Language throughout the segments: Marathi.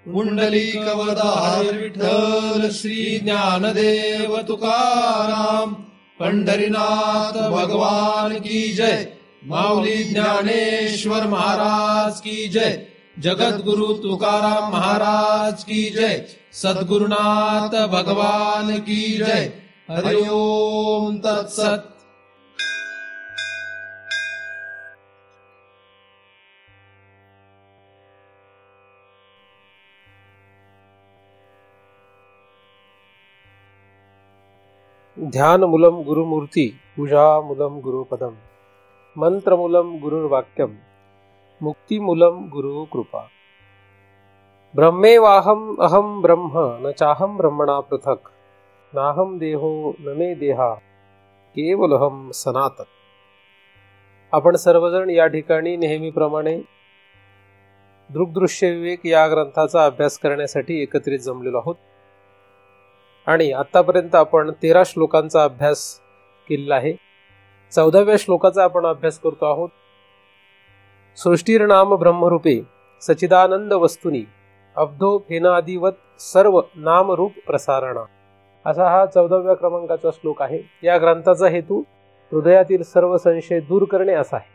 पुंडलिकवरदा हरी विठ्ठल श्री ज्ञानदेव तुकाराम पंढरीनाथ भगवान की जय। माऊली ज्ञानेश्वर महाराज की जय। जगद्गुरु तुकाराम महाराज की जय। सद्गुरुनाथ भगवान की जय। हरि ओम तत्सत। ध्यानमूलं गुरुमूर्ति पूजामूलं गुरुपदम मंत्रमूलं गुरुर्वाक्यम मुक्तिमूलं गुरुकृपा। ब्रह्मेवाहम अहम ब्रह्म न चाहम ब्रह्मणा पृथक नाहम देहो न मे देहा केवलहम सनातन। आपण सर्वजण या ठिकाणी नेहमीप्रमाणे दृग्दृश्य विवेक या ग्रंथाचा अभ्यास करण्यासाठी एकत्रित जमलेलो आहोत आणि आतापर्यंत आपण 13 श्लोकांचा अभ्यास केलेला आहे। 14व्या श्लोकाचा आपण अभ्यास करतो आहोत। सृष्टीर्नाम ब्रह्मरूपे सचिदानंद वस्तुनी अब्धो फेनादिवत सर्व नाम रूप प्रसारणा, असा हा 14व्या क्रमांकाचा श्लोक आहे। या ग्रंथाचा हेतू हृदयातील सर्व संशय दूर करणे असा आहे।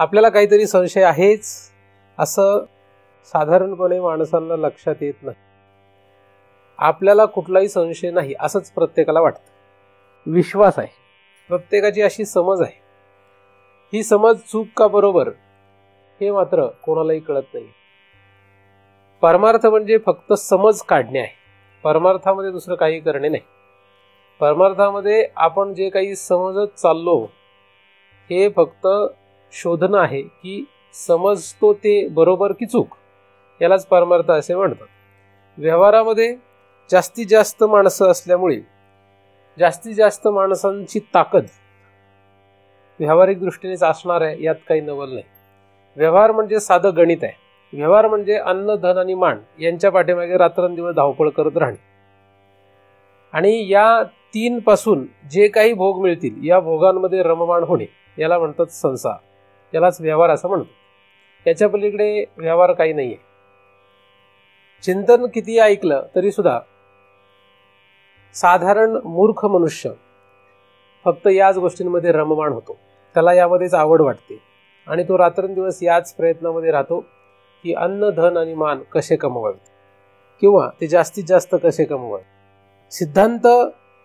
आपल्याला काहीतरी संशय आहेच असं साधारणपणे माणसांना लक्षात येत नाही। आपल्याला कुठलाही संशय नाही असंच प्रत्येकाला वाटतं, विश्वास आहे, प्रत्येकाची अशी समज आहे। ही समज चूक का बरोबर हे मात्र कोणालाही कळत नाही। परमार्थ म्हणजे फक्त समज काढणे आहे, परमार्थामध्ये दुसरं काही करणे नाही। परमार्थामध्ये आपण जे काही समजत चाललो हे फक्त शोधणं आहे की समजतो ते बरोबर की चूक, यालाच परमार्थ असे म्हणतात। व्यवहारामध्ये जास्तीत जास्त माणसं असल्यामुळे जास्तीत जास्त माणसांची ताकद व्यावहारिक दृष्टीनेच असणार आहे, यात काही नवल नाही। व्यवहार म्हणजे साधं गणित आहे। व्यवहार म्हणजे अन्न धन आणि मान यांच्या पाठीमागे रात्रंदिवस धावपळ करत राहणे आणि या 3 पासून जे काही भोग मिळतील या भोगांमध्ये रममाण होणे याला म्हणतात संसार, यालाच व्यवहार असं म्हणतात। याच्या पलीकडे व्यवहार काही नाहीये। चिंतन किती ऐकलं तरी सुद्धा साधारण मूर्ख मनुष्य फक्त याच गोष्टींमध्ये रममाण होतो, त्याला यामध्येच आवड वाटते आणि तो रात्रंदिवस याच प्रयत्नामध्ये राहतो की अन्न धन आणि मान कसे कमवावेत किंवा ते जास्तीत जास्त कसे कमवावेत। सिद्धांत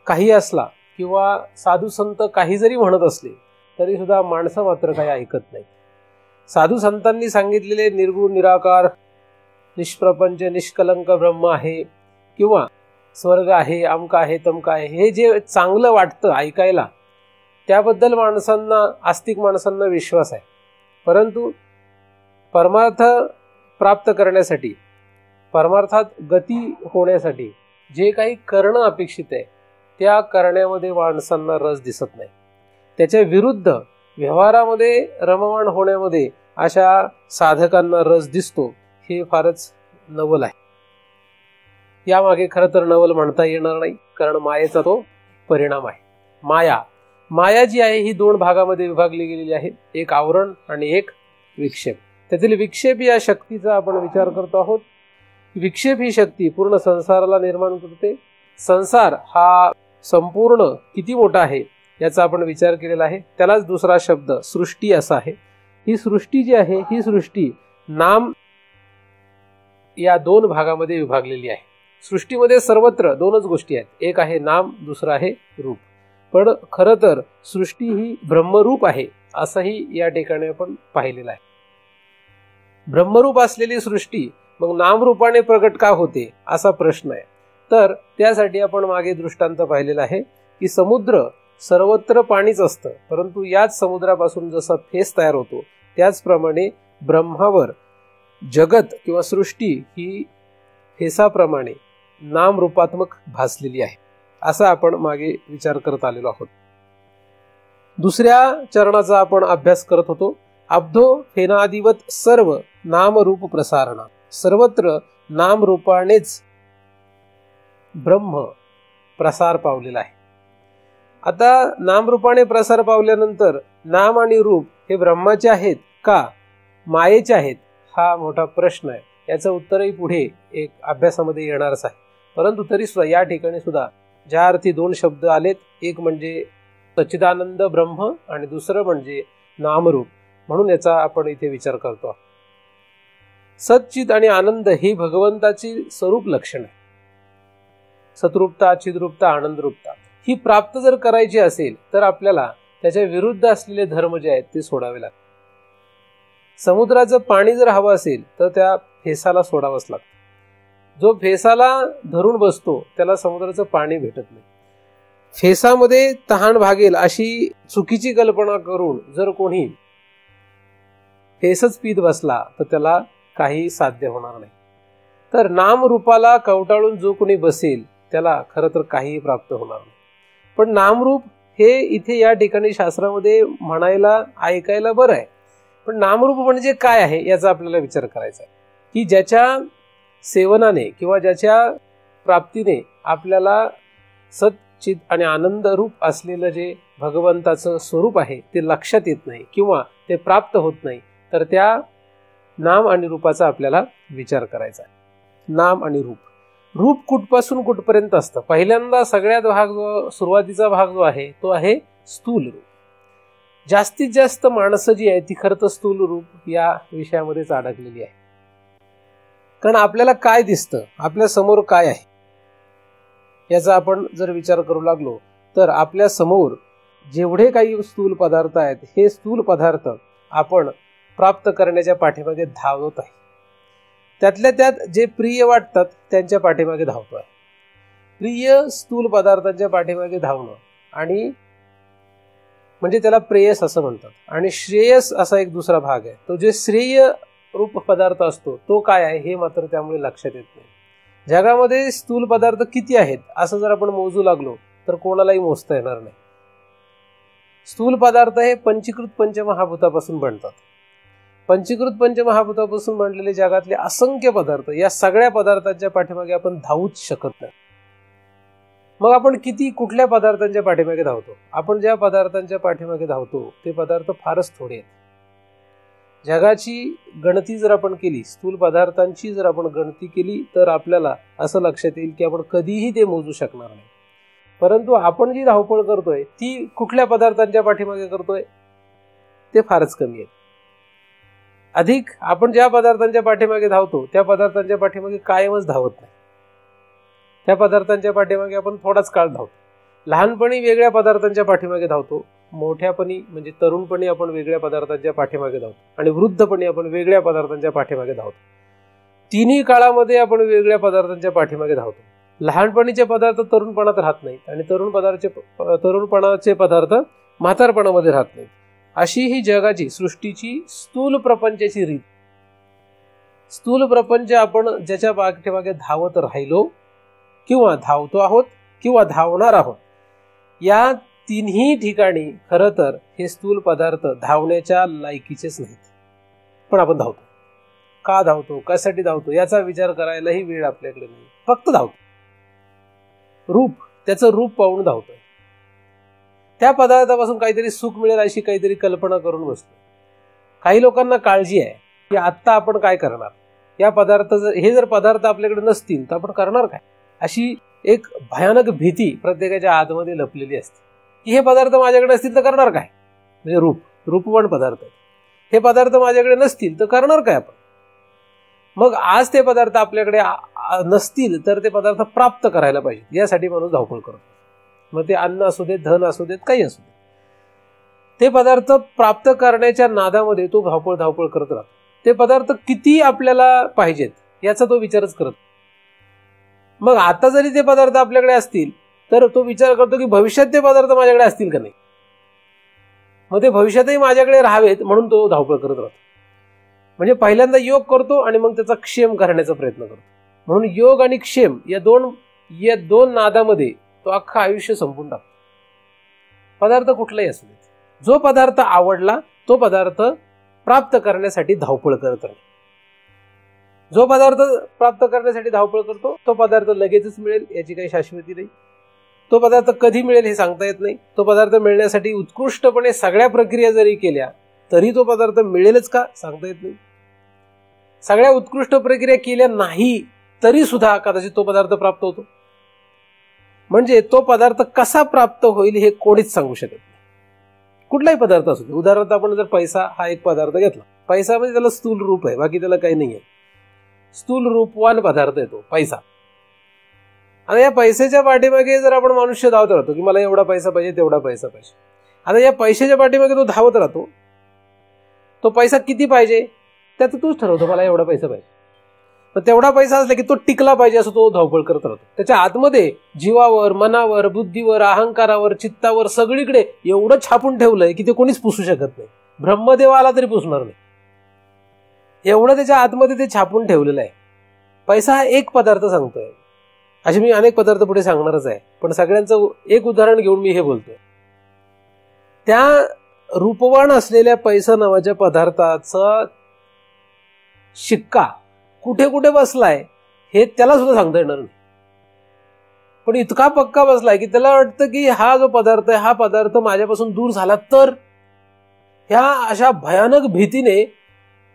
काही असला किंवा साधू संत काही जरी म्हणत असले तरी सुद्धा माणसं मात्र काही ऐकत नाही। साधू संतांनी सांगितलेले निर्गुण निराकार निष्प्रपंच निष्कलंक ब्रह्म आहे किंवा स्वर्ग आहे, अमका आहे, तमका आहे, हे जे चांगलं वाटतं ऐकायला त्याबद्दल माणसांना, आस्तिक माणसांना विश्वास आहे। परंतु परमार्थ प्राप्त करण्यासाठी, परमार्थात गती होण्यासाठी जे काही करणं अपेक्षित आहे त्या करण्यामध्ये माणसांना रस दिसत नाही। त्याच्या विरुद्ध व्यवहारामध्ये रममाण होण्यामध्ये अशा साधकांना रस दिसतो, हे फारच नवल आहे। यामागे खरं तर नवल म्हणता येणार नाही, कारण मायेचा तो परिणाम आहे। माया जी आहे ही 2 भागामध्ये विभागली गेलेली आहे, एक आवरण आणि एक विक्षेप। त्यातील विक्षेप या शक्तीचा आपण विचार करतो आहोत। विक्षेप ही शक्ती पूर्ण संसाराला निर्माण करते। संसार हा संपूर्ण किती मोठा आहे याचा आपण विचार केलेला आहे, त्यालाच दुसरा शब्द सृष्टी असा आहे। ही सृष्टी जी आहे ही सृष्टी नाम या 2 भागामध्ये विभागलेली आहे। सृष्टीमध्ये सर्वत्र 2च गोष्टी आहेत, एक आहे नाम, दुसरा आहे रूप। पण खरं तर सृष्टी ही ब्रह्मरूप आहे असंही या ठिकाणी आपण पाहिलेलं आहे। ब्रह्मरूप असलेली सृष्टी मग नामरूपाने प्रगट का होते असा प्रश्न आहे। तर त्यासाठी आपण मागे दृष्टांत पाहिलेला आहे की समुद्र सर्वत्र पाणीच असतं, परंतु याच समुद्रापासून जसा फेस तयार होतो त्याचप्रमाणे ब्रह्मावर जगत किंवा सृष्टी ही फेसाप्रमाणे नामरूपात्मक भासलेली आहे, असा आपण मागे विचार करत आलेलो आहोत। दुसऱ्या चरणाचा आपण अभ्यास करत होतो। अब्धो फेनादिवत सर्व नामरूप प्रसारणा, सर्वत्र नामरूपानेच ब्रह्म प्रसार पावलेला आहे। आता नामरूपाने प्रसार पावल्यानंतर नाम आणि रूप हे ब्रह्माचे आहेत का मायेचे आहेत, हा मोठा प्रश्न आहे। याचं उत्तरही पुढे एक अभ्यासामध्ये येणारच आहे. परंतु तरी सुद्धा या ठिकाणी सुद्धा ज्या अर्थी दोन शब्द आलेत, एक म्हणजे सच्चिदानंद ब्रह्म आणि दुसरं म्हणजे नामरूप, म्हणून याचा आपण इथे विचार करतो. सच्चिद आणि आनंद ही भगवंताची स्वरूप लक्षण आहे. सतरूपता, चिद्रूपता, आनंदरूपता ही प्राप्त जर करायची असेल तर आपल्याला त्याच्या विरुद्ध असलेले धर्म जे आहेत ते सोडावे लागतात. समुद्राचं पाणी जर हवं असेल तर त्या फेसाला सोडावंच लागतं. जो फेसाला धरून बसतो त्याला समुद्राचं पाणी भेटत नाही. फेसामध्ये तहान भागेल अशी चुकीची कल्पना करून जर कोणी फेसच पीत बसला तर त्याला काही साध्य होणार नाही. तर नामरूपाला कवटाळून जो कोणी बसेल त्याला खरं तर काहीही प्राप्त होणार नाही. पण नामरूप हे इथे या ठिकाणी शास्त्रामध्ये म्हणायला ऐकायला बरं आहे, पण नामरूप म्हणजे काय आहे याचा आपल्याला विचार करायचा आहे. की ज्याच्या सेवनाने किंवा ज्याच्या प्राप्तीने आपल्याला सच्चित आणि आनंद रूप असलेलं जे भगवंताचं स्वरूप आहे ते लक्षात येत नाही किंवा ते प्राप्त होत नाही, तर त्या नाम आणि रूपाचा आपल्याला विचार करायचा आहे. नाम आणि रूप, रूप कुठपासून कुठपर्यंत असतं. पहिल्यांदा सगळ्यात भाग जो सुरुवातीचा भाग जो आहे तो आहे स्थूल रूप. जास्तीत जास्त माणसं जी आहे ती खरं तर स्थूल रूप या विषयामध्येच अडकलेली आहे. कारण आपल्याला काय दिसतं, आपल्या समोर काय आहे याचा आपण जर विचार करू लागलो तर आपल्या समोर जेवढे काही स्थूल पदार्थ आहेत हे स्थूल पदार्थ आपण प्राप्त करण्याच्या पाठीमागे धावत आहे. त्यातल्या त्यात जे प्रिय वाटतात त्यांच्या पाठीमागे धावतो आहे. प्रिय स्थूल पदार्थांच्या पाठीमागे धावणं आणि म्हणजे त्याला प्रेयस असं म्हणतात. आणि श्रेयस असा एक दुसरा भाग आहे. तो जे श्रेय रूप पदार्थ असतो तो काय आहे हे मात्र त्यामुळे लक्षात येत नाही. जगामध्ये स्थूल पदार्थ किती आहेत असं जर आपण मोजू लागलो तर कोणालाही मोजता येणार नाही. स्थूल पदार्थ हे पंचीकृत पंचमहाभूतापासून बनतात. पंचीकृत पंचमहाभूतापासून बनलेले जगातले असंख्य पदार्थ, या सगळ्या पदार्थांच्या पाठीमागे आपण धावूच शकत नाही. मग आपण किती कुठल्या पदार्थांच्या पाठीमागे धावतो? आपण ज्या पदार्थांच्या पाठीमागे धावतो ते पदार्थ फारच थोडे आहेत. जगाची गणती जर आपण केली, स्थूल पदार्थांची जर आपण गणती केली तर आपल्याला असं लक्षात येईल की आपण कधीही ते मोजू शकणार नाही. परंतु आपण जी धावपळ करतोय ती कुठल्या पदार्थांच्या पाठीमागे करतोय ते फारच कमी आहे. अधिक आपण ज्या पदार्थांच्या पाठीमागे धावतो त्या पदार्थांच्या पाठीमागे कायमच धावत नाही. त्या पदार्थांच्या पाठीमागे आपण थोडाच काळ धावतो. लहानपणी वेगळ्या पदार्थांच्या पाठीमागे धावतो, मोठ्यापणी म्हणजे तरुणपणी आपण वेगळ्या पदार्थांच्या पाठीमागे धावतो आणि वृद्धपणी आपण वेगळ्या पदार्थांच्या पाठीमागे धावतो. तिन्ही काळामध्ये आपण वेगळ्या पदार्थांच्या पाठीमागे धावतो. लहानपणीचे पदार्थ तरुणपणात राहत नाहीत आणि तरुणपणाचे पदार्थ म्हातारपणामध्ये राहत नाहीत. अशी ही जगाची, सृष्टीची स्थूल प्रपंचाची रीत. स्थूल प्रपंच आपण ज्याच्या पाठीमागे धावत राहिलो किंवा धावतो आहोत किंवा धावणार आहोत, या तिन्ही ठिकाणी खरं तर हे स्थूल पदार्थ धावण्याच्या लायकीचेच नाहीत. पण आपण धावतो. का धावतो, कशासाठी धावतो याचा विचार करायलाही वेळ आपल्याकडे नाही. फक्त धावतो. रूप, त्याचं रूप पाहून धावतोय. त्या पदार्थापासून काहीतरी सुख मिळेल अशी काहीतरी कल्पना करून बसतो. काही लोकांना काळजी आहे की आत्ता आपण काय करणार, या पदार्थ हे जर पदार्थ आपल्याकडे नसतील तर आपण करणार काय, अशी एक भयानक भीती प्रत्येकाच्या आतमध्ये लपलेली असते की हे पदार्थ माझ्याकडे असतील तर करणार काय. म्हणजे रूपवान पदार्थ, हे पदार्थ माझ्याकडे नसतील तर करणार काय आपण. मग आज ते पदार्थ आपल्याकडे नसतील तर ते पदार्थ प्राप्त करायला पाहिजे, यासाठी माणूस धावपळ करतो. मग ते अन्न असू देत, धन असू देत, काही असू देत, ते पदार्थ प्राप्त करण्याच्या नादामध्ये तो धावपळ करत राहतो. ते पदार्थ किती आपल्याला पाहिजेत याचा तो विचारच करत. मग आता जरी ते पदार्थ आपल्याकडे असतील तर तो विचार करतो की भविष्यात ते पदार्थ माझ्याकडे असतील का नाही, मग ते भविष्यातही माझ्याकडे राहावेत म्हणून तो धावपळ करत राहतो. म्हणजे पहिल्यांदा योग करतो आणि मग त्याचा क्षेम करण्याचा प्रयत्न करतो. म्हणून योग आणि क्षेम या दोन नादामध्ये तो अख्खं आयुष्य संपून टाकतो. पदार्थ कुठलाही असू देत, जो पदार्थ आवडला तो पदार्थ प्राप्त करण्यासाठी धावपळ करत राहील. जो पदार्थ प्राप्त करण्यासाठी धावपळ करतो तो पदार्थ लगेचच मिळेल याची काही शाश्वती नाही. तो पदार्थ कधी मिळेल हे सांगता येत नाही. तो पदार्थ मिळण्यासाठी उत्कृष्टपणे सगळ्या प्रक्रिया जरी केल्या तरी तो पदार्थ मिळेलच का सांगता येत नाही. सगळ्या उत्कृष्ट प्रक्रिया केल्या नाही तरी सुद्धा कदाचित तो पदार्थ प्राप्त होतो. म्हणजे तो पदार्थ कसा प्राप्त होईल हे कोणीच सांगू शकत नाही. कुठलाही पदार्थ असू दे. उदाहरणार्थ आपण जर पैसा हा एक पदार्थ घेतला, पैसा म्हणजे त्याला स्थूल रूप आहे, बाकी त्याला काही नाही आहे. स्थूल रूपवान पदार्थ येतो पैसा. आणि या पैशाच्या पाठीमागे जर आपण मनुष्य धावत राहतो की मला एवढा पैसा पाहिजे, तेवढा पैसा पाहिजे. आता या पैशाच्या पाठीमागे तो धावत राहतो. तो पैसा किती पाहिजे त्याचं तूच ठरवतो, मला एवढा पैसा पाहिजे. पण तेवढा पैसा असला की तो टिकला पाहिजे असं तो धावपळ करत राहतो. त्याच्या आतमध्ये जीवावर, मनावर, बुद्धीवर, अहंकारावर, चित्तावर सगळीकडे एवढं छापून ठेवलंय की ते कोणीच पुसू शकत नाही. ब्रह्मदेव आला तरी पुसणार नाही, एवढं त्याच्या आतमध्ये ते छापून ठेवलेलं आहे. पैसा हा एक पदार्थ सांगतोय. असे मी अनेक पदार्थ पुढे सांगणारच आहे, पण सगळ्यांचं एक उदाहरण घेऊन मी हे बोलतोय. त्या रूपवान असलेल्या पैसा नावाच्या पदार्थाचा शिक्का कुठे कुठे बसलाय हे त्याला सुद्धा सांगता येणार नाही. पण इतका पक्का बसलाय की त्याला वाटतं की हा जो पदार्थ आहे, हा पदार्थ माझ्यापासून दूर झाला तर ह्या अशा भयानक भीतीने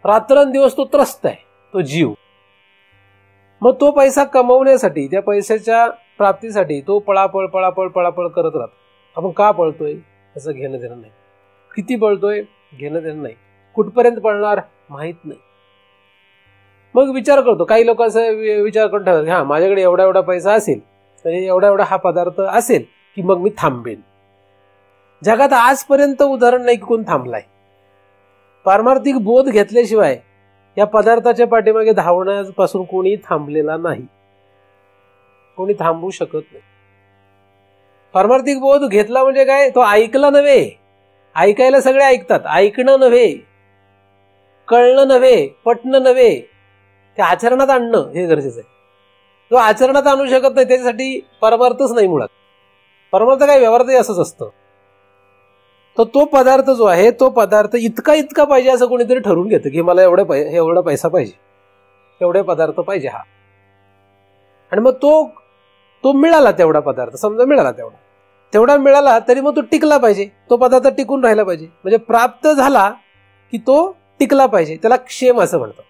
रात्रंदिवस तो त्रस्त आहे, तो जीव. मग तो पैसा कमवण्यासाठी, त्या पैशाच्या प्राप्तीसाठी तो पळापळ पळापळ पळापळ करत राहतो. आपण का पळतोय असं घेणं देणं नाही. किती पळतोय घेणं देणं नाही. कुठपर्यंत पळणार माहित नाही. मग विचार करतो. काही लोक असं विचार करून ठेवतात, हा माझ्याकडे एवढा एवढा पैसा असेल, म्हणजे एवढा एवढा हा पदार्थ असेल की मग मी थांबेन. जगात आजपर्यंत उदाहरण नाही की कोण थांबलाय. पारमार्थिक बोध घेतल्याशिवाय या पदार्थाच्या पाठीमागे धावण्यापासून कोणी थांबलेला नाही. कोणी थांबू शकत नाही. पारमार्थिक बोध घेतला म्हणजे काय, तो ऐकला नव्हे. ऐकायला सगळे ऐकतात, ऐकणं नव्हे, कळणं नव्हे, पटणं नव्हे, ते आचरणात आणणं हे गरजेचं आहे. तो आचरणात आणू शकत नाही त्याच्यासाठी परमार्थच नाही मुळात. परमार्थ काय, व्यवहारही असंच असतं. तर तो पदार्थ जो आहे, तो पदार्थ इतका इतका पाहिजे असं कोणीतरी ठरवून घेतं की मला एवढा पैसा पाहिजे, एवढे पदार्थ पाहिजे हा. आणि मग तो मिळाला, तेवढा पदार्थ समजा मिळाला, तेवढा मिळाला तरी मग तो टिकला पाहिजे. तो पदार्थ टिकून राहिला पाहिजे. म्हणजे प्राप्त झाला की तो टिकला पाहिजे. त्याला क्षेम असं म्हणतात.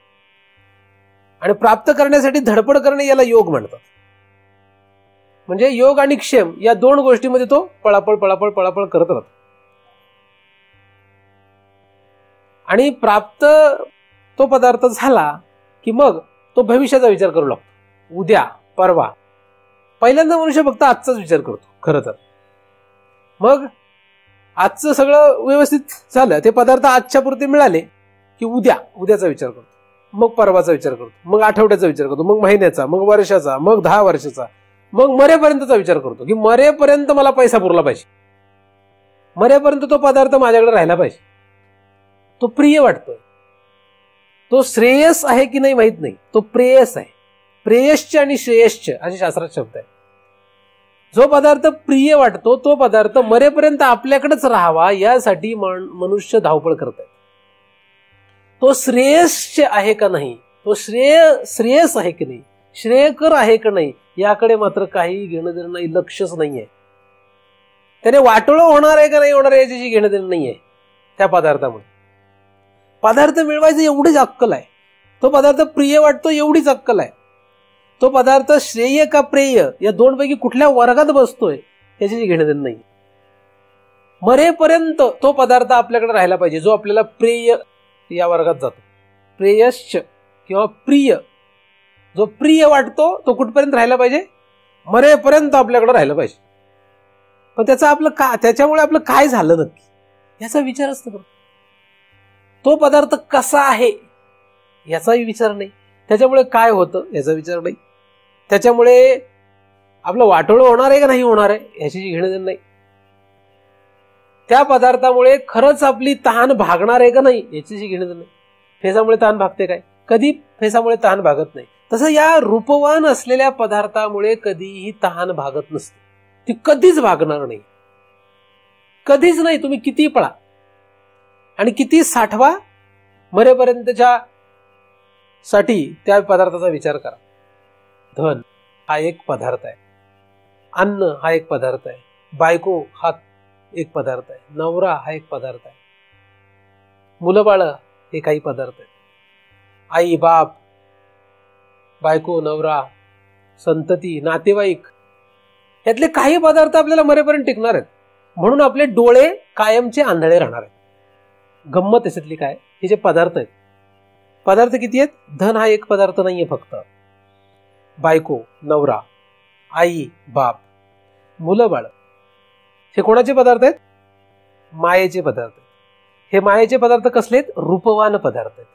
आणि प्राप्त करण्यासाठी धडपड करणे याला योग म्हणतात. म्हणजे योग आणि क्षेम या दोन गोष्टीमध्ये तो पळापळ पळापळ पळापळ करत राहतो. आणि प्राप्त तो पदार्थ झाला की मग तो भविष्याचा विचार करू लागतो. उद्या, परवा. पहिल्यांदा मनुष्य फक्त आजचाच विचार करतो खरं तर. मग आजचं सगळं व्यवस्थित झालं, ते पदार्थ आजच्या पुरते मिळाले की उद्याचा विचार करतो, मग परवाचा विचार करतो, मग आठवड्याचा विचार करतो, मग महिन्याचा, मग वर्षाचा, मग 10 वर्षाचा, मग मरेपर्यंतचा विचार करतो की मरेपर्यंत मला पैसा पुरला पाहिजे, मरेपर्यंत तो पदार्थ माझ्याकडे राहिला पाहिजे. तो प्रिय वाटतोय. तो श्रेयस आहे की नाही माहित नाही, तो प्रेयस आहे. प्रेयश्च आणि श्रेयश्च असे शास्त्रात शब्द आहे. जो पदार्थ प्रिय वाटतो तो पदार्थ मरेपर्यंत आपल्याकडेच राहावा यासाठी मनुष्य धावपळ करत आहे. तो श्रेयश्च आहे का नाही, तो श्रेयस आहे की नाही, श्रेयकर आहे का नाही याकडे मात्र काही घेणं देणं नाही, लक्षच नाहीये. त्याने वाटोळं होणार आहे का नाही होणार याच्याशी घेणं देणं नाहीये. त्या पदार्थामुळे पदार्थ मिळवायचं एवढीच अक्कल आहे. तो पदार्थ प्रिय वाटतो एवढीच अक्कल आहे. तो पदार्थ श्रेय का प्रेय या दोनपैकी कुठल्या वर्गात बसतोय याच्याशी घेणं देणं नाही. मरेपर्यंत तो पदार्थ आपल्याकडे राहिला पाहिजे जो आपल्याला प्रेय या वर्गात जातो. प्रेयश्च किंवा प्रिय, जो प्रिय वाटतो तो कुठपर्यंत राहिला पाहिजे, मरेपर्यंत आपल्याकडे राहिला पाहिजे. पण त्याच्यामुळे आपलं काय झालं नक्की याचा विचार असतो. तो पदार्थ कसा आहे याचाही विचार नाही. त्याच्यामुळे काय होतं याचा विचार नाही. त्याच्यामुळे आपलं वाटोळं होणार आहे का नाही होणार आहे याची घेणं देणं नाही. त्या पदार्थामुळे खरंच आपली तहान भागणार आहे का नाही याच्याशी घेणं देणं नाही. फेसामुळे तहान भागते काय, कधी फेसामुळे तहान भागत नाही. तसं या रूपवान असलेल्या पदार्थामुळे कधीही तहान भागत नसते. ती कधीच भागणार नाही, कधीच नाही. तुम्ही किती पळा आणि किती साठवा, मरेपर्यंतच्या साठी त्या पदार्थाचा विचार करा. धन हा एक पदार्थ आहे, अन्न हा एक पदार्थ आहे, बायको हा एक पदार्थ आहे, नवरा हा एक पदार्थ आहे, मुलं बाळ हे काही पदार्थ आहेत. आई बाप, बायको नवरा, संतती, नातेवाईक, यातले काही पदार्थ आपल्याला मरेपर्यंत टिकणार आहेत. म्हणून आपले डोळे कायमचे आंधळे राहणार आहेत. गंमत त्याच्यातली काय, हे जे पदार्थ आहेत, पदार्थ किती आहेत? धन हा एक पदार्थ नाहीये फक्त. बायको नवरा, आई बाप, मुलं बाळ, हे कोणाचे पदार्थ आहेत? मायेचे पदार्थ आहेत. हे मायेचे पदार्थ कसले आहेत? रूपवान पदार्थ आहेत.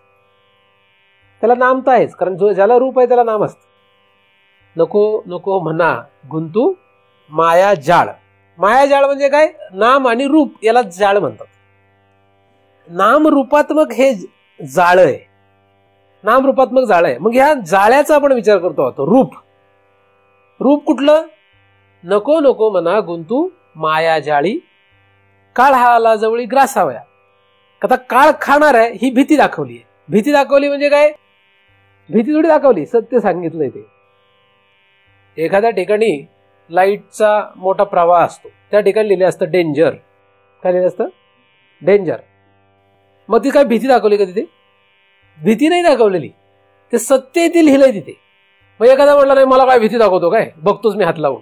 त्याला नाम तर आहेच, कारण जो ज्याला रूप आहे त्याला नाम असतं. नको नको म्हणा गुंतू माया जाळ. माया जाळ म्हणजे काय? नाम आणि रूप याला जाळ म्हणतात. नाम रूपात्मक हे जाळ आहे, नाम रूपात्मक जाळ आहे. मग ह्या जाळ्याचा आपण विचार करतो आहोत. रूप, रूप कुठलं? नको नको म्हणा गुंतू माया जाळी, काळ हा आला जवळी ग्रासावया. आता काळ खाणार आहे ही भीती दाखवली आहे. भीती दाखवली म्हणजे काय? भीती थोडी दाखवली, सत्य सांगितलंय ते. एखाद्या ठिकाणी लाईटचा मोठा प्रवाह असतो, त्या ठिकाणी लिहिलं असतं डेंजर. काय लिहिलं असतं? डेंजर. मग ती काय भीती दाखवली का तिथे? भीती नाही दाखवलेली, ते सत्य ते लिहिलंय तिथे. मग एखादा म्हटला नाही मला काय भीती दाखवतो, काय बघतोच मी हात लावून,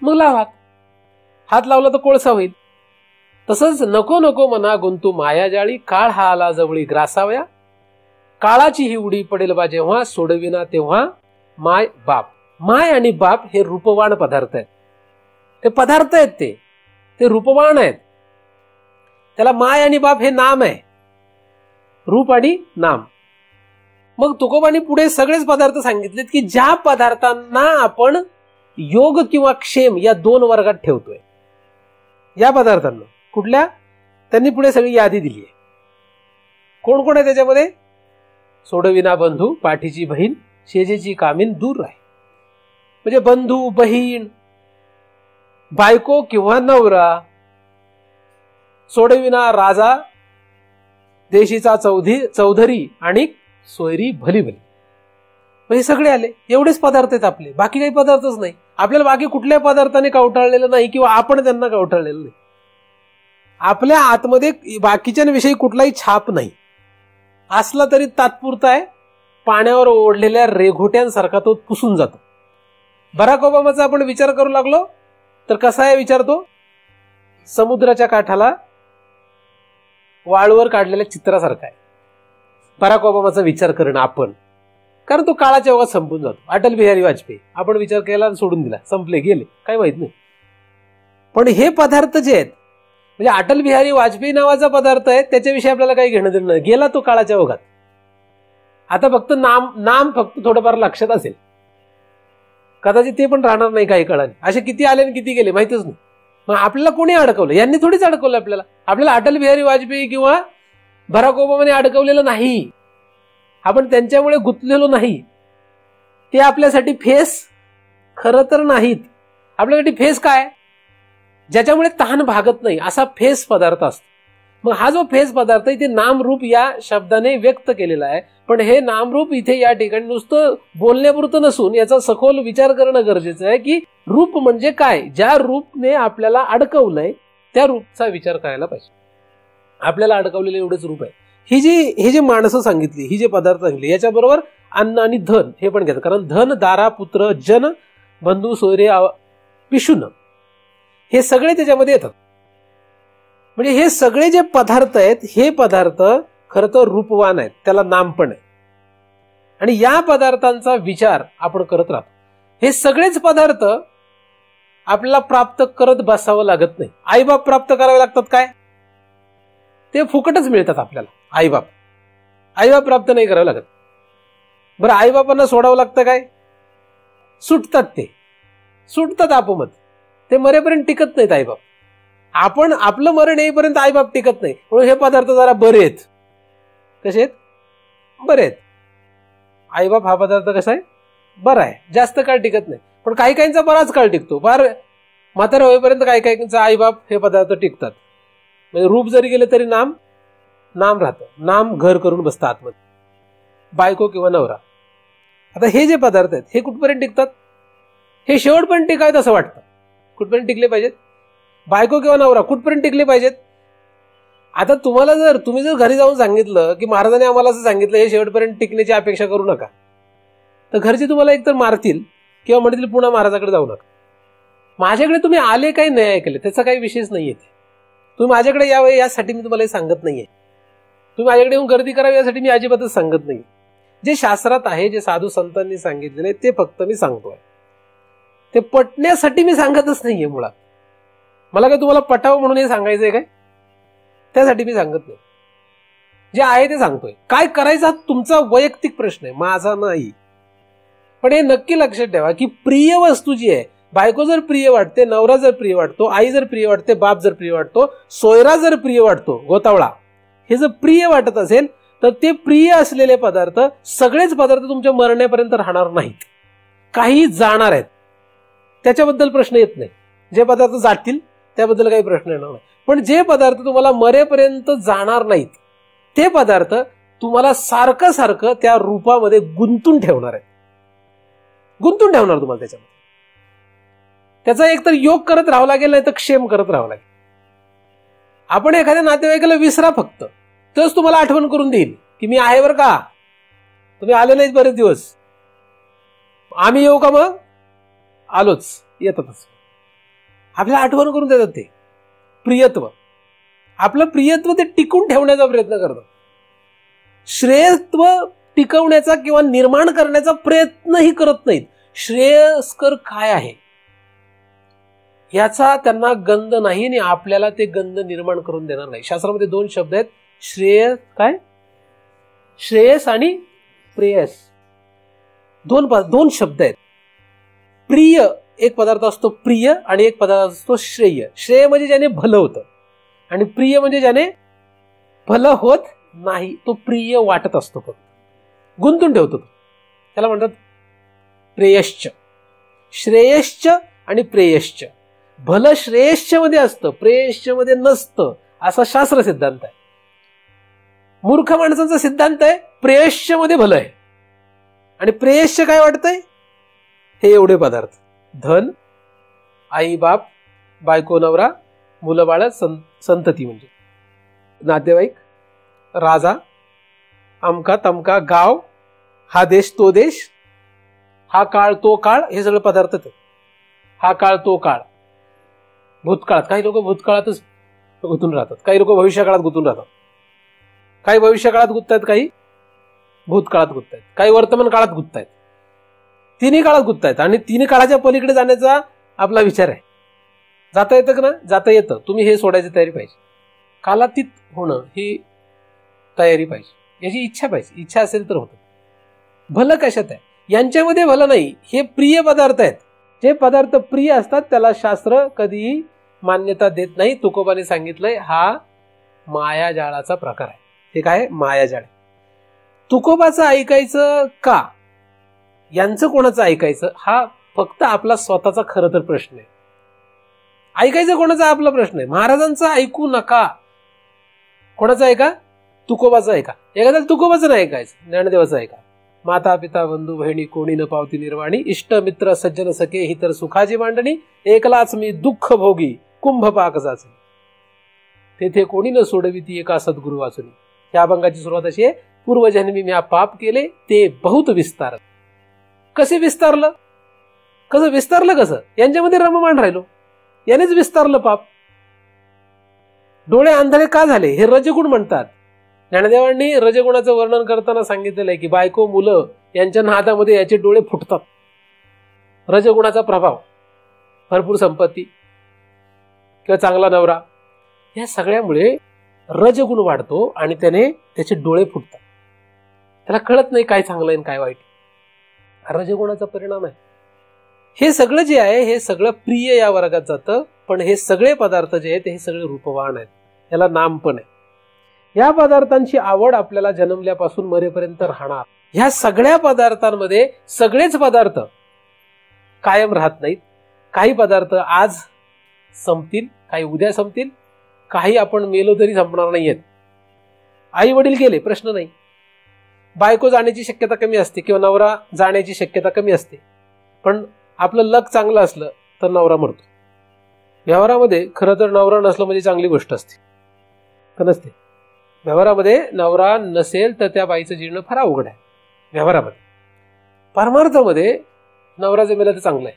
मग लाव हात. हात लावला तर कोळसा होईल. तसंच नको नको म्हणा गुंतू माया जाळी, काळ हा आला जवळी ग्रासावया, काळाची ही उडी पडेल बा जेव्हा, सोडविना तेव्हा माय बाप. माय आणि बाप हे रूपवान पदार्थ आहेत. ते पदार्थ आहेत, ते रूपवान आहेत. त्याला माय आणि बाप हे नाम आहे, रूप आणि नाम. मग तुकोबांनी पुढे सगळेच पदार्थ सांगितलेत की ज्या पदार्थांना आपण योग किंवा क्षेम या दोन वर्गात ठेवतोय. या पदार्थांना कुठल्या? त्यांनी पुढे सगळी यादी दिली आहे. कोण कोण आहे त्याच्यामध्ये? सोडविना बंधू, पाठीची बहीण, शेजेची कामीन, दूर राही. म्हणजे बंधू, बहीण, बायको किंवा नवरा, सोडविना राजा, देशीचा चौधरी आणि सोयरी भली भली. हे सगळे आले. एवढेच पदार्थ आहेत आपले, बाकी काही पदार्थच नाही. आपल्याला बाकी कुठल्या पदार्थाने कवटाळलेलं नाही किंवा आपण त्यांना कवटाळलेलं नाही. आपल्या आतमध्ये बाकीच्यांविषयी कुठलाही छाप नाही. असला तरी तात्पुरता आहे. पाण्यावर ओढलेल्या रेघोट्यांसारखा तो पुसून जातो. बराक ओबामाचा आपण विचार करू लागलो तर कसा आहे विचार? तो समुद्राच्या काठाला वाळूवर काढलेल्या चित्रासारखा आहे. बराक ओबामाचा विचार करणं आपण, कारण तो काळाच्या ओघात संपून जातो. अटल बिहारी वाजपेयी आपण विचार केला सोडून दिला, संपले गेले, काही माहित नाही. पण हे पदार्थ जे आहेत, म्हणजे अटल बिहारी वाजपेयी नावाचा पदार्थ आहे, त्याच्याविषयी आपल्याला काही घेणं देणं नाही. गेला तो काळाच्या ओघात. आता फक्त नाम फक्त थोडंफार लक्षात असेल, कदाचित ते पण राहणार नाही काही काळाने. असे किती आले आणि किती गेले माहितच नाही. मग आपल्याला कोणी अडकवलं? यांनी थोडीच अडकवलं आपल्याला. आपल्याला अटल बिहारी वाजपेयी किंवा बराक ओबामाने अडकवलेलं नाही. आपण त्यांच्यामुळे गुंतलेलो नाही. ते आपल्यासाठी फेस खरं तर नाहीत. आपल्यासाठी फेस काय? ज्याच्यामुळे तहान भागत नाही असा फेस पदार्थ असतो. मग हा जो फेस पदार्थ इथे नामरूप या शब्दाने व्यक्त केलेला आहे. पण हे नामरूप इथे या ठिकाणी नुसतं बोलण्यापुरतं नसून याचा सखोल विचार करणं गरजेचं आहे की रूप म्हणजे काय. ज्या रूपने आपल्याला अडकवलंय त्या रूपचा विचार करायला पाहिजे. आपल्याला अडकवलेलं एवढंच रूप आहे. ही जी माणसं सांगितली, ही जे पदार्थ सांगितले, याच्याबरोबर अन्न आणि धन हे पण घेतात. कारण धन, दारा, पुत्र, जन, बंधू, सोयरे, पिशुन हे सगळे त्याच्यामध्ये येतात. म्हणजे हे सगळे जे पदार्थ आहेत हे पदार्थ खरं तर रूपवान आहेत, त्याला नाम पण आहे. आणि या पदार्थांचा विचार आपण करत राहतो. हे सगळेच पदार्थ आपल्याला प्राप्त करत बसावं लागत नाही. आईबाप प्राप्त करावे लागतात काय? ते फुकटच मिळतात आपल्याला. आईबाप प्राप्त नाही करावं लागत. बरं, आईबापांना सोडावं लागतं काय? सुटतात आपोमत. ते मरेपर्यंत टिकत नाहीत आईबाप. आपण आपलं मरण येईपर्यंत आईबाप टिकत नाही. म्हणून हे पदार्थ जरा बरे आहेत. कसे आहेत? बरे आहेत. आईबाप हा पदार्थ कसा आहे? बरा आहे. जास्त काळ टिकत नाही. पण काही काहींचा बराच काळ टिकतो. फार म्हातारा होईपर्यंत काही काहींचा आईबाप हे पदार्थ टिकतात. म्हणजे रूप जरी गेले तरी नाम राहतं. नाम घर करून बसतं आतमध्ये. बायको किंवा नवरा. आता हे जे पदार्थ आहेत हे कुठपर्यंत टिकतात? हे शेवटपर्यंत टिकायत असं वाटतं. कुठपर्यंत टिकले पाहिजेत? बायको किंवा नवरा कुठपर्यंत टिकले पाहिजेत? आता तुम्ही जर घरी जाऊन सांगितलं की महाराजांनी आम्हाला असं सांगितलं, हे शेवटपर्यंत टिकण्याची अपेक्षा करू नका, तर घरचे तुम्हाला एकतर मारतील किंवा म्हणतील पुन्हा महाराजाकडे जाऊ नका. माझ्याकडे तुम्ही आले काही नाही ऐकले त्याचा काही विशेष नाहीये. तुम्ही माझ्याकडे यावं यासाठी मी तुम्हाला सांगत नाहीये. तुम्ही माझ्याकडे येऊन गर्दी करावी यासाठी मी अजिबातच सांगत नाही. जे शास्त्रात आहे, जे साधू संतांनी सांगितलेले ते फक्त मी सांगतोय. ते पटण्यासाठी मी सांगतच नाहीये. मुळात मला काय तुम्हाला पटावं म्हणून हे सांगायचंय काय? त्यासाठी मी सांगत नाही. जे आहे ते सांगतोय. काय करायचा तुमचा वैयक्तिक प्रश्न आहे, माझा नाही. पण हे नक्की लक्षात ठेवा की प्रिय वस्तू जी आहे, बायको जर प्रिय वाटते, नवरा जर प्रिय वाटतो, आई जर प्रिय वाटते, बाप जर प्रिय वाटतो, सोयरा जर प्रिय वाटतो, गोतावळा, हे जर प्रिय वाटत असेल तर ते प्रिय असलेले पदार्थ, सगळेच पदार्थ तुमच्या मरण्यापर्यंत राहणार नाहीत. काही जाणार आहेत, त्याच्याबद्दल प्रश्न येत नाही. जे पदार्थ जातील त्याबद्दल काही प्रश्न येणार नाही. पण जे पदार्थ तुम्हाला मरेपर्यंत जाणार नाहीत, ते पदार्थ तुम्हाला सारखं सारखं त्या रूपामध्ये गुंतून ठेवणार आहेत. गुंतून ठेवणार तुम्हाला त्याच्यामध्ये. त्याचा एकतर योग करत राहावं लागेल, नाही तर क्षेम करत राहावं लागेल. आपण एखाद्या नातेवाईकाला विसरा फक्त, तरच तुम्हाला आठवण करून देईल की मी आहे बरं का, तुम्ही आले नाहीत बरेच दिवस, आम्ही येऊ का? मग आलोच, येतातच. आपल्याला आठवण करून देतात. ते प्रियत्व, आपलं प्रियत्व ते टिकून ठेवण्याचा प्रयत्न करतात. श्रेयत्व टिकवण्याचा किंवा निर्माण करण्याचा प्रयत्नही करत नाहीत. श्रेयस्कर काय आहे याचा त्यांना गंध नाही आणि आपल्याला ते गंध निर्माण करून देणार नाही. शास्त्रामध्ये 2 शब्द आहेत, श्रेयस आणि प्रेयस. 2 शब्द आहेत. प्रिय एक पदार्थ असतो प्रिय, आणि एक पदार्थ असतो श्रेय. श्रेय म्हणजे ज्याने भलं होतं, आणि प्रिय म्हणजे ज्याने भलं होत नाही, तो प्रिय वाटत असतो, फक्त गुंतून ठेवतो. त्याला म्हणतात प्रेयश्च. श्रेयश्च आणि प्रेयश्च. भलं श्रेयश्च मध्ये असतं, प्रेयश्च मध्ये नसतं, असा शास्त्र सिद्धांत आहे. मूर्ख माणसांचा सिद्धांत आहे प्रेयश्च मध्ये भलं आहे, आणि प्रेयश्च काय वाटतंय? हे एवढे पदार्थ, धन, आई बाप, बायको नवरा, मुलं बाळ, संतती म्हणजे नातेवाईक, राजा, अमका तमका, गाव, हा देश तो देश, हा काळ तो काळ, हे सगळे पदार्थ. हा काळ तो काळ, भूतकाळात, काही लोक भूतकाळातच गुंतून राहतात, काही लोक भविष्यकाळात गुंतून राहतात, काही भविष्यकाळात गुंततात, काही भूतकाळात गुंततात, काही वर्तमान काळात गुंततात. तिन्ही काळात गुंततात आणि तिन्ही काळाच्या पलीकडे जाण्याचा आपला विचार आहे. जाता येतं का ना? जाता येतं. तुम्ही हे सोडायची तयारी पाहिजे. कालातीत होणं ही तयारी पाहिजे, याची इच्छा पाहिजे. इच्छा असेल तर होतं. भलं कशात आहे? यांच्यामध्ये भलं नाही. हे प्रिय पदार्थ आहेत. जे पदार्थ प्रिय असतात त्याला शास्त्र कधीही मान्यता देत नाही. तुकोबाने सांगितलंय हा मायाजाळाचा प्रकार आहे. हे काय? मायाजाळ. तुकोबाचं ऐकायचं का, यांचं कोणाचं ऐकायचं, हा फक्त आपला स्वतःचा खरं तर प्रश्न आहे. ऐकायचं कोणाचा आपला प्रश्न आहे. महाराजांचा ऐकू नका. कोणाचं ऐका? तुकोबाचं ऐका. एखाद्याला तुकोबाचं नाही ऐकायचं, ज्ञानदेवाचं ऐका. माता पिता बंधू बहिणी कोणी न पावती निर्वाणी, इष्ट मित्र सज्जन सखे ही तर सुखाची मांडणी, एकलाच मी दुःख भोगी कुंभ पाक जाचणी, तेथे कोणी न सोडवी ती एका सद्गुरु वाचुनी. या अभंगाची सुरुवात अशी आहे, पूर्वजन्मी मी पाप केले ते बहुत विस्तार. कसे विस्तारलं? कसं विस्तारलं? कसं? यांच्यामध्ये रममाण राहिलो, यानेच विस्तारलं पाप. डोळे आंधळे का झाले? हे रजगुण म्हणतात. ज्ञानदेवांनी रजगुणाचं वर्णन करताना सांगितलेलं आहे की बायको मुलं यांच्या नादामध्ये याचे डोळे फुटतात. रजगुणाचा प्रभाव, भरपूर संपत्ती किंवा चांगला नवरा, या सगळ्यामुळे रजगुण वाढतो आणि त्याने त्याचे डोळे फुटतात. त्याला कळत नाही काय चांगलं आहे काय वाईट. रजगुणाचा परिणाम आहे. हे सगळं जे आहे हे सगळं प्रिय या वर्गात जातं. पण हे सगळे पदार्थ जे आहेत हे सगळे रूपवान आहेत. याला नाम पण आहे. या पदार्थांची आवड आपल्याला जन्मल्यापासून मरेपर्यंत राहणार. ह्या सगळ्या पदार्थांमध्ये सगळेच पदार्थ कायम राहत नाहीत. काही पदार्थ आज संपतील, काही उद्या संपतील, काही आपण मेलो तरी संपणार नाहीयेत. आई वडील गेले प्रश्न नाही, बायको जाण्याची शक्यता कमी असते किंवा नवरा जाण्याची शक्यता कमी असते. पण आपलं लक चांगलं असलं तर नवरा मरतो. व्यवहारामध्ये खरं तर नवरा नसलं म्हणजे चांगली गोष्ट असते. का नसते? व्यवहारामध्ये नवरा नसेल तर त्या बाईचं जीणं फार अवघड आहे व्यवहारामध्ये. परमार्थामध्ये नवरा जर मेला तर चांगलं आहे,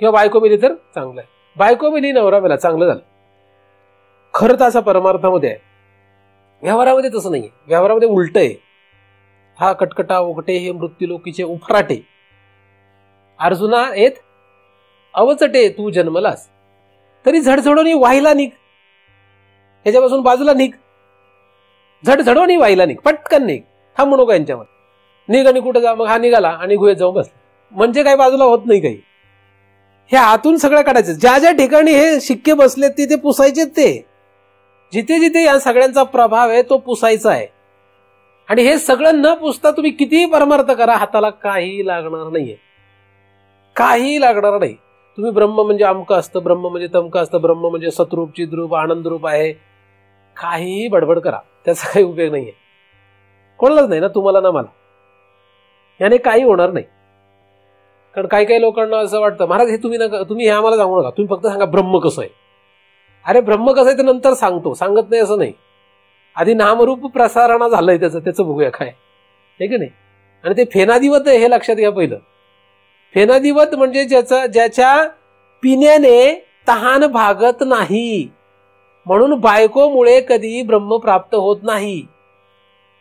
किंवा बायको मेली तर चांगलं आहे. बायको मेली, नवरा मेला, चांगलं झालं. खरं तर असा परमार्थामध्ये आहे. व्यवहारामध्ये तसं नाहीये. व्यवहारामध्ये उलट आहे. हा कटकटा ओकटे हे मृत्यूलोकीचे उफराटे. अर्जुना येत अवचटे तू जन्मलास, तरी झडझडोनी वाहिला निघ. ह्याच्यापासून बाजूला निघ, झडझडोनी वाहिला निघ, पटकन निघ, थांबू नको यांच्यावर. निघ आणि कुठं जा. मग हा निघाला आणि गुहेत जाऊन बसला. म्हणजे काही बाजूला होत नाही काही. हे आतून सगळं काढायचं. ज्या ज्या ठिकाणी हे शिक्के बसले तिथे पुसायचे. ते जिथे जिथे या सगळ्यांचा प्रभाव आहे तो पुसायचा आहे. आणि हे सगळं न पुसता तुम्ही कितीही परमार्थ करा, हाताला काही लागणार नाहीये, काही लागणार नाही. तुम्ही ब्रह्म म्हणजे अमकं असतं, ब्रह्म म्हणजे तमकं असतं, ब्रह्म म्हणजे सतरूप चिद्रूप आनंदरूप आहे, काहीही बडबड करा, त्याचा काही उपयोग नाहीये. कोणालाच नाही ना, तुम्हाला ना मला. याने काही होणार नाही. कारण काही काही लोकांना असं वाटतं, महाराज हे तुम्ही हे आम्हाला सांगू नका, तुम्ही फक्त सांगा ब्रह्म कसं आहे. अरे ब्रह्म कसं आहे ते नंतर सांगतो, सांगत नाही असं नाही. आधी नामरूप प्रसारणा झालंय त्याचं बघूया काय आहे की नाही. आणि ते फेनादिवत आहे हे लक्षात घ्या पहिलं. फेनादिवत म्हणजे ज्याच्या पिण्याने तहान भागत नाही. म्हणून बायकोमुळे कधी ब्रह्म प्राप्त होत नाही.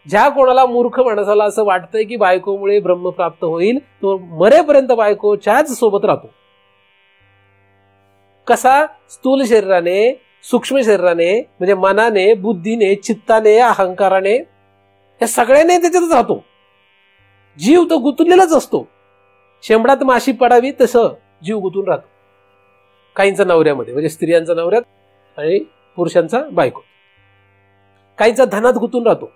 ज्या कोणाला मूर्ख माणसाला असं वाटतंय की बायकोमुळे ब्रह्म प्राप्त होईल, तो मरेपर्यंत बायकोच्याच सोबत राहतो. कसा? स्थूल शरीराने, सूक्ष्म शरीराने, म्हणजे मनाने, बुद्धीने, चित्ताने, अहंकाराने, या सगळ्याने त्याच्यातच राहतो. जीव तो गुंतलेलाच असतो. शेंबडात माशी पडावी तसं जीव गुंतून राहतो. काहींचा नवऱ्यामध्ये, म्हणजे स्त्रियांचा नवऱ्यात आणि पुरुषांचा बायको. काहींचा धनात गुंतून राहतो.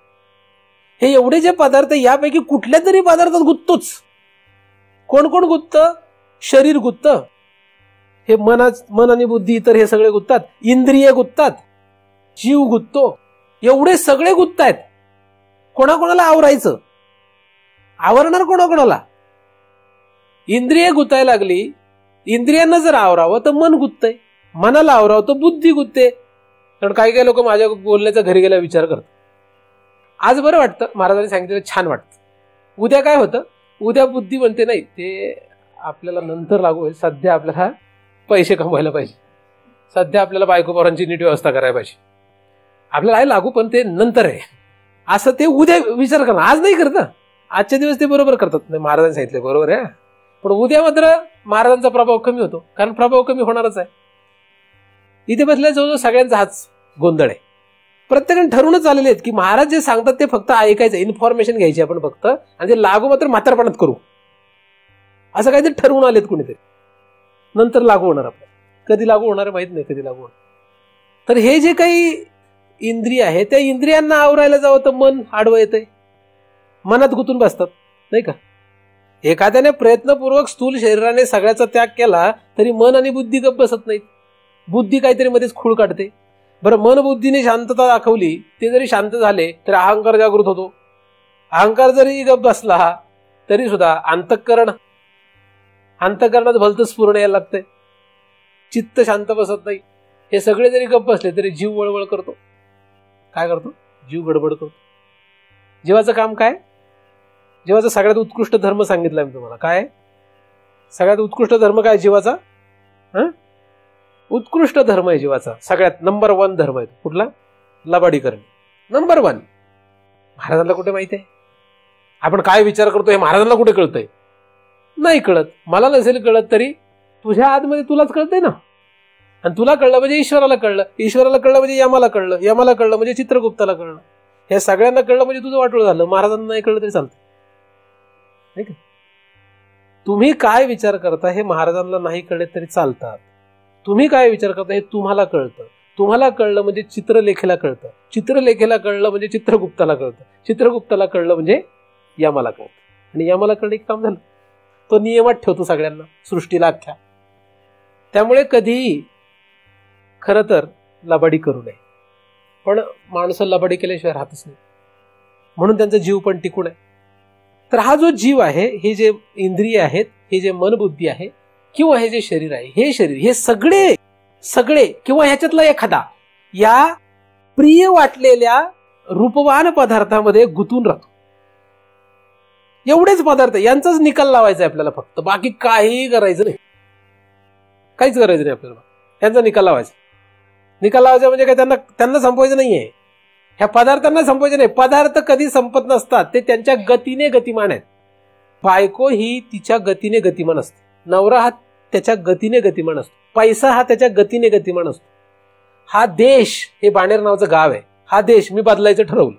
हे एवढे जे पदार्थ, यापैकी कुठल्या तरी पदार्थात गुंततोच. कोण कोण गुंततं? शरीर गुंततं, हे मन आणि बुद्धी इतर हे सगळे गुंततात, इंद्रिय गुंततात, जीव गुंततो, एवढे सगळे गुंततायत. कोणाकोणाला आवरायचं? आवरणार कोणाकोणाला? इंद्रिय गुंतायला लागली, इंद्रियांना जर आवरावं तर मन गुंततंय, मनाला आवरावं तर बुद्धी गुंतते. कारण काही काही लोक माझ्या बोलण्याचा घरी गेला विचार करतात. आज बरं वाटतं, महाराजांनी सांगितलं छान वाटतं. उद्या काय होतं? उद्या बुद्धी म्हणते नाही, ते आपल्याला नंतर लागू होईल, सध्या आपल्याला पैसे कमवायला पाहिजे, सध्या आपल्याला बायको पोरांची नीट व्यवस्था करायला पाहिजे, आपल्याला आहे लागू, पण ते नंतर आहे, असं ते उद्या विचार करणार. आज नाही करत. आजच्या दिवस ते बरोबर करतात. नाही, महाराजांनी सांगितलं बरोबर आहे, पण उद्या मात्र महाराजांचा प्रभाव कमी होतो. कारण प्रभाव कमी होणारच आहे. इथे बसल्या जवळजवळ सगळ्यांचा हाच गोंधळ आहे. प्रत्येकाने ठरवूनच आलेले आहेत की महाराज जे सांगतात ते फक्त ऐकायचं, इन्फॉर्मेशन घ्यायची आपण फक्त, आणि ते लागू मात्र म्हातारपणात करू, असं काहीतरी ठरवून आलेत कुणीतरी. नंतर लागू होणार, आपल्याला कधी लागू होणार माहित नाही, कधी लागू होणार. तर हे जे काही इंद्रिय आहे, त्या इंद्रियांना आवरायला जावं तर मन आडवं येतंय, मनात गुंतून बसतात, नाही का. एखाद्याने प्रयत्नपूर्वक स्थूल शरीराने सगळ्याचा त्याग केला तरी मन आणि बुद्धी गप्प बसत नाहीत. बुद्धी काहीतरी मध्येच खूळ काढते. बरं, मन बुद्धीने शांतता दाखवली, ते जरी शांत झाले तरी अहंकार जागृत होतो. अहंकार जरी गप्प बसला तरी सुद्धा अंतःकरणात भलतंच पूर्ण यायला लागतंय. चित्त शांत बसत नाही. हे सगळे जरी गप्प बसले तरी जीव वळवळ करतो. काय करतो? जीव गडबड करतो. जीवाचं काम काय? जीवाचा सगळ्यात उत्कृष्ट धर्म सांगितला मी तुम्हाला. काय सगळ्यात उत्कृष्ट धर्म? काय जीवाचा? उत्कृष्ट धर्म आहे जीवाचा, सगळ्यात नंबर 1 धर्म आहे. कुठला? लबाडी करणे, नंबर 1. महाराजांना कुठे माहिती आहे? आपण काय विचार करतो हे महाराजांना कुठे कळतंय? नाही कळत. मला नसेल कळत तरी तुझ्या आतमध्ये तुलाच कळतंय ना. आणि तुला कळलं म्हणजे ईश्वराला कळलं, ईश्वराला कळलं म्हणजे यमाला कळलं, यमाला कळलं म्हणजे चित्रगुप्ताला कळलं, हे सगळ्यांना कळलं म्हणजे तुझं वाटोळं झालं. महाराजांना नाही कळलं तरी चालतं, नाही का. तुम्ही काय विचार करता हे महाराजांना नाही कळले तरी चालतात. तुम्ही काय विचार करता हे तुम्हाला कळतं. तुम्हाला कळलं म्हणजे चित्रलेखेला कळतं, चित्रलेखेला कळलं म्हणजे चित्रगुप्ताला कळतं, चित्रगुप्ताला कळलं म्हणजे यमाला कळतं, आणि यमाला कळलं एक काम झालं. तो नियमात ठेवतो सगळ्यांना, सृष्टीला अख्ख्या. त्यामुळे कधीही खरं तर लबाडी करू नये. पण माणसं लबाडी केल्याशिवाय राहतच नाही, म्हणून त्यांचा जीव पण टिकून आहे. तर हा जो जीव आहे, हे जे इंद्रिय आहेत, हे जे मनबुद्धी आहे, किंवा हे जे शरीर आहे, हे शरीर, हे सगळे किंवा ह्याच्यातला एखादा, या प्रिय वाटलेल्या रूपवान पदार्थामध्ये गुंतून राहतो. एवढेच पदार्थ यांचाच निकाल लावायचा आहे आपल्याला, फक्त बाकी काही करायचं नाही, काहीच करायचं नाही आपल्याला. यांचा निकाल लावायचा. निकाल लावायचा म्हणजे काय, त्यांना संपवायचं नाहीये, ह्या पदार्थांना संपवायचे नाही. पदार्थ कधी संपत नसतात, ते त्यांच्या गतीने गतिमान आहेत. बायको ही तिच्या गतीने गतिमान असते, नवरा हा त्याच्या गतीने गतिमान असतो, पैसा हा त्याच्या गतीने गतिमान असतो. हा देश, हे बाणेर नावाचं गाव आहे, हा देश मी बदलायचं ठरवलं,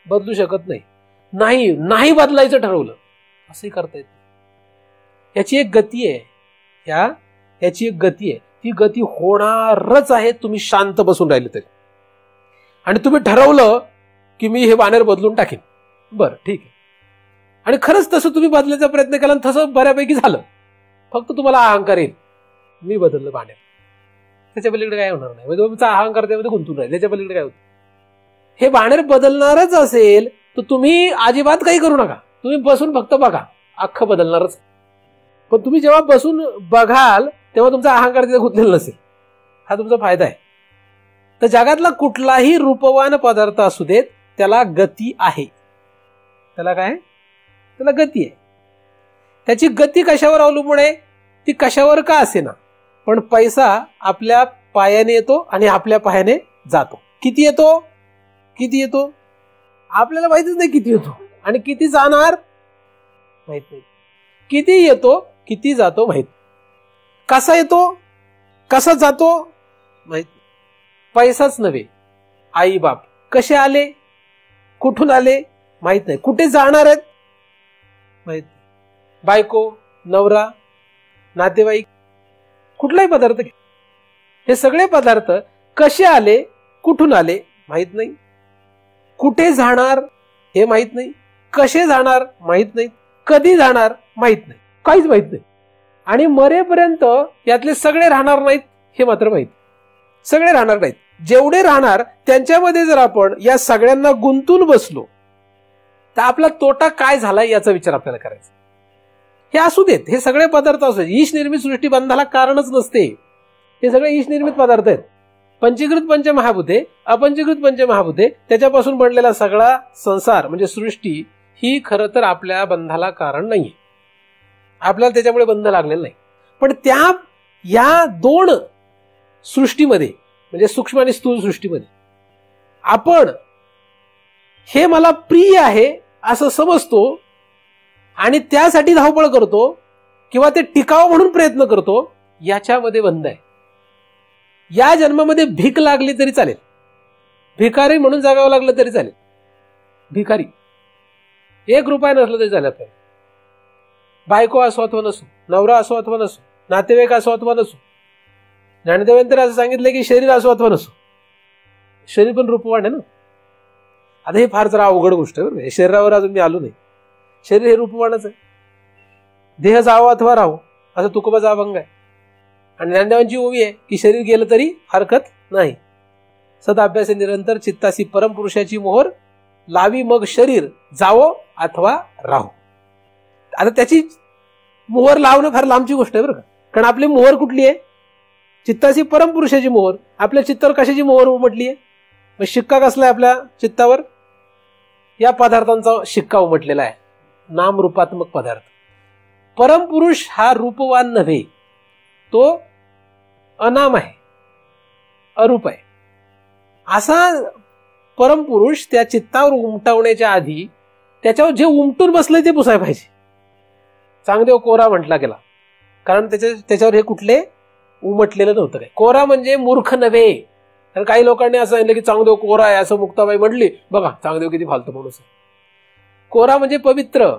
बदलू शकत नाही. नाही बदलायचं ठरवलं, असंही करता येत. याची एक गती आहे, याची एक गती आहे. ती गती होणारच आहे, तुम्ही शांत बसून राहिले तरी. आणि तुम्ही ठरवलं की मी हे बाणेर बदलून टाकेन, बरं ठीक आहे, आणि खरंच तसं तुम्ही बदलायचा प्रयत्न केला, तसं बऱ्यापैकी झालं. फक्त तुम्हाला अहंकार येईल, मी बदललं बाणेर. त्याच्या पलीकडे काय होणार नाही, म्हणजे तुमचा अहंकार त्यामध्ये गुंतून राहील. त्याच्या पलीकडे काय होतं, हे बाणेर बदलणारच असेल तर तुम्ही अजिबात काही करू नका, तुम्ही बसून फक्त बघा, अख्खं बदलणारच. पण तुम्ही जेव्हा बसून बघाल तेव्हा तुमचा अहंकार तिथे गुंतलेला नसेल, हा तुमचा फायदा आहे. तर जगातला कुठलाही रूपवान पदार्थ असू देत, त्याला गती आहे. त्याला काय, त्याला गती आहे. त्याची गती कशावर अवलंबून आहे, ती कशावर का असेना, पण पैसा आपल्या पायाने येतो आणि आपल्या पायाने जातो. किती येतो आपल्याला माहितीच नाही, किती येतो आणि किती जाणार माहित नाही. किती येतो किती जातो माहित, कसा येतो कसा जातो माहित. पैसाच नव्हे, आई बाप कसे आले, कुठून आले माहित नाही, कुठे जाणार आहेत माहित नाही. बायको, नवरा, नातेवाईक, कुठलाही पदार्थ, हे सगळे पदार्थ कसे आले, कुठून आले माहित नाही. कुठे जाणार हे माहित नाही, कसे जाणार माहित नाही, कधी जाणार माहित नाही, काहीच माहित नाही. आणि मरेपर्यंत यातले सगळे राहणार नाहीत हे मात्र माहित. सगळे राहणार नाहीत, जेवढे राहणार त्यांच्यामध्ये जर आपण या सगळ्यांना गुंतून बसलो तर आपला तोटा काय झालाय याचा विचार आपल्याला करायचा. हे असू देत, हे सगळे पदार्थ असू देत, ईश निर्मित सृष्टी बंधाला कारणच नसते. हे सगळे ईश निर्मित पदार्थ आहेत. पंचीकृत पंचमहाभूते, अपंचीकृत पंचमहाभूते, त्याच्यापासून बनलेला सगळा संसार म्हणजे सृष्टी ही खरं तर आपल्या बंधाला कारण नाहीये, आपल्याला त्याच्यामुळे बंध लागलेलं नाही. पण या दोन सृष्टीमध्ये म्हणजे सूक्ष्म आणि स्थूल सृष्टीमध्ये आपण हे मला प्रिय आहे असं समजतो आणि त्यासाठी धावपळ करतो किंवा ते टिकावं म्हणून प्रयत्न करतो, याच्यामध्ये बंध आहे. या जन्मामध्ये भीक लागली तरी चालेल, भिकारी म्हणून जगावं लागलं तरी चालेल, भिकारी, 1 रुपया नसला तरी चालेल आपल्याला. बायको असो अथवा नसो, नवरा असो अथवा नसो, नातेवाईक असो अथवा नसो. ज्ञानदेवांनी तर असं सांगितलं की शरीर असो अथवा नसो, शरीर पण रूपवान आहे ना. आता हे फार जरा अवघड गोष्ट आहे बरं, हे शरीरावर अजून मी आलो नाही. शरीर हे रूपवानच आहे. देह जावो अथवा राहो असं तुकोबाचा अभंग आहे. आणि ज्ञानदेवांची ओवी आहे की शरीर गेलं तरी हरकत नाही, सदाभ्यासे निरंतर चित्तासी परमपुरुषाची मोहर लावी, मग शरीर जावो अथवा राहो. आता त्याची मोहर लावणं फार लांबची गोष्ट आहे बरं का, कारण आपली मोहर कुठली आहे, चित्ताची परमपुरुषाची मोहर. आपल्या चित्तावर कशाची मोहर उमटली आहे, मग शिक्का कसला आहे आपल्या चित्तावर, या पदार्थांचा शिक्का उमटलेला आहे, नामरूपात्मक पदार्थ. परमपुरुष हा रूपवान नव्हे, तो अनाम आहे, अरूप आहे. असा परमपुरुष त्या चित्तावर उमटवण्याच्या आधी त्याच्यावर जे उमटून बसले ते पुसाय पाहिजे. चांगदेव कोरा म्हटला गेला, कारण त्याच्यावर हे कुठले उमटलेलं नव्हतं. काय कोरा म्हणजे मूर्ख नव्हे. कारण काही लोकांनी असं सांगितलं की चांगदेव कोरा आहे, असं मुक्ताबाई म्हटली, बघा चांगदेव किती फालतू माणूस आहे. कोरा म्हणजे पवित्र,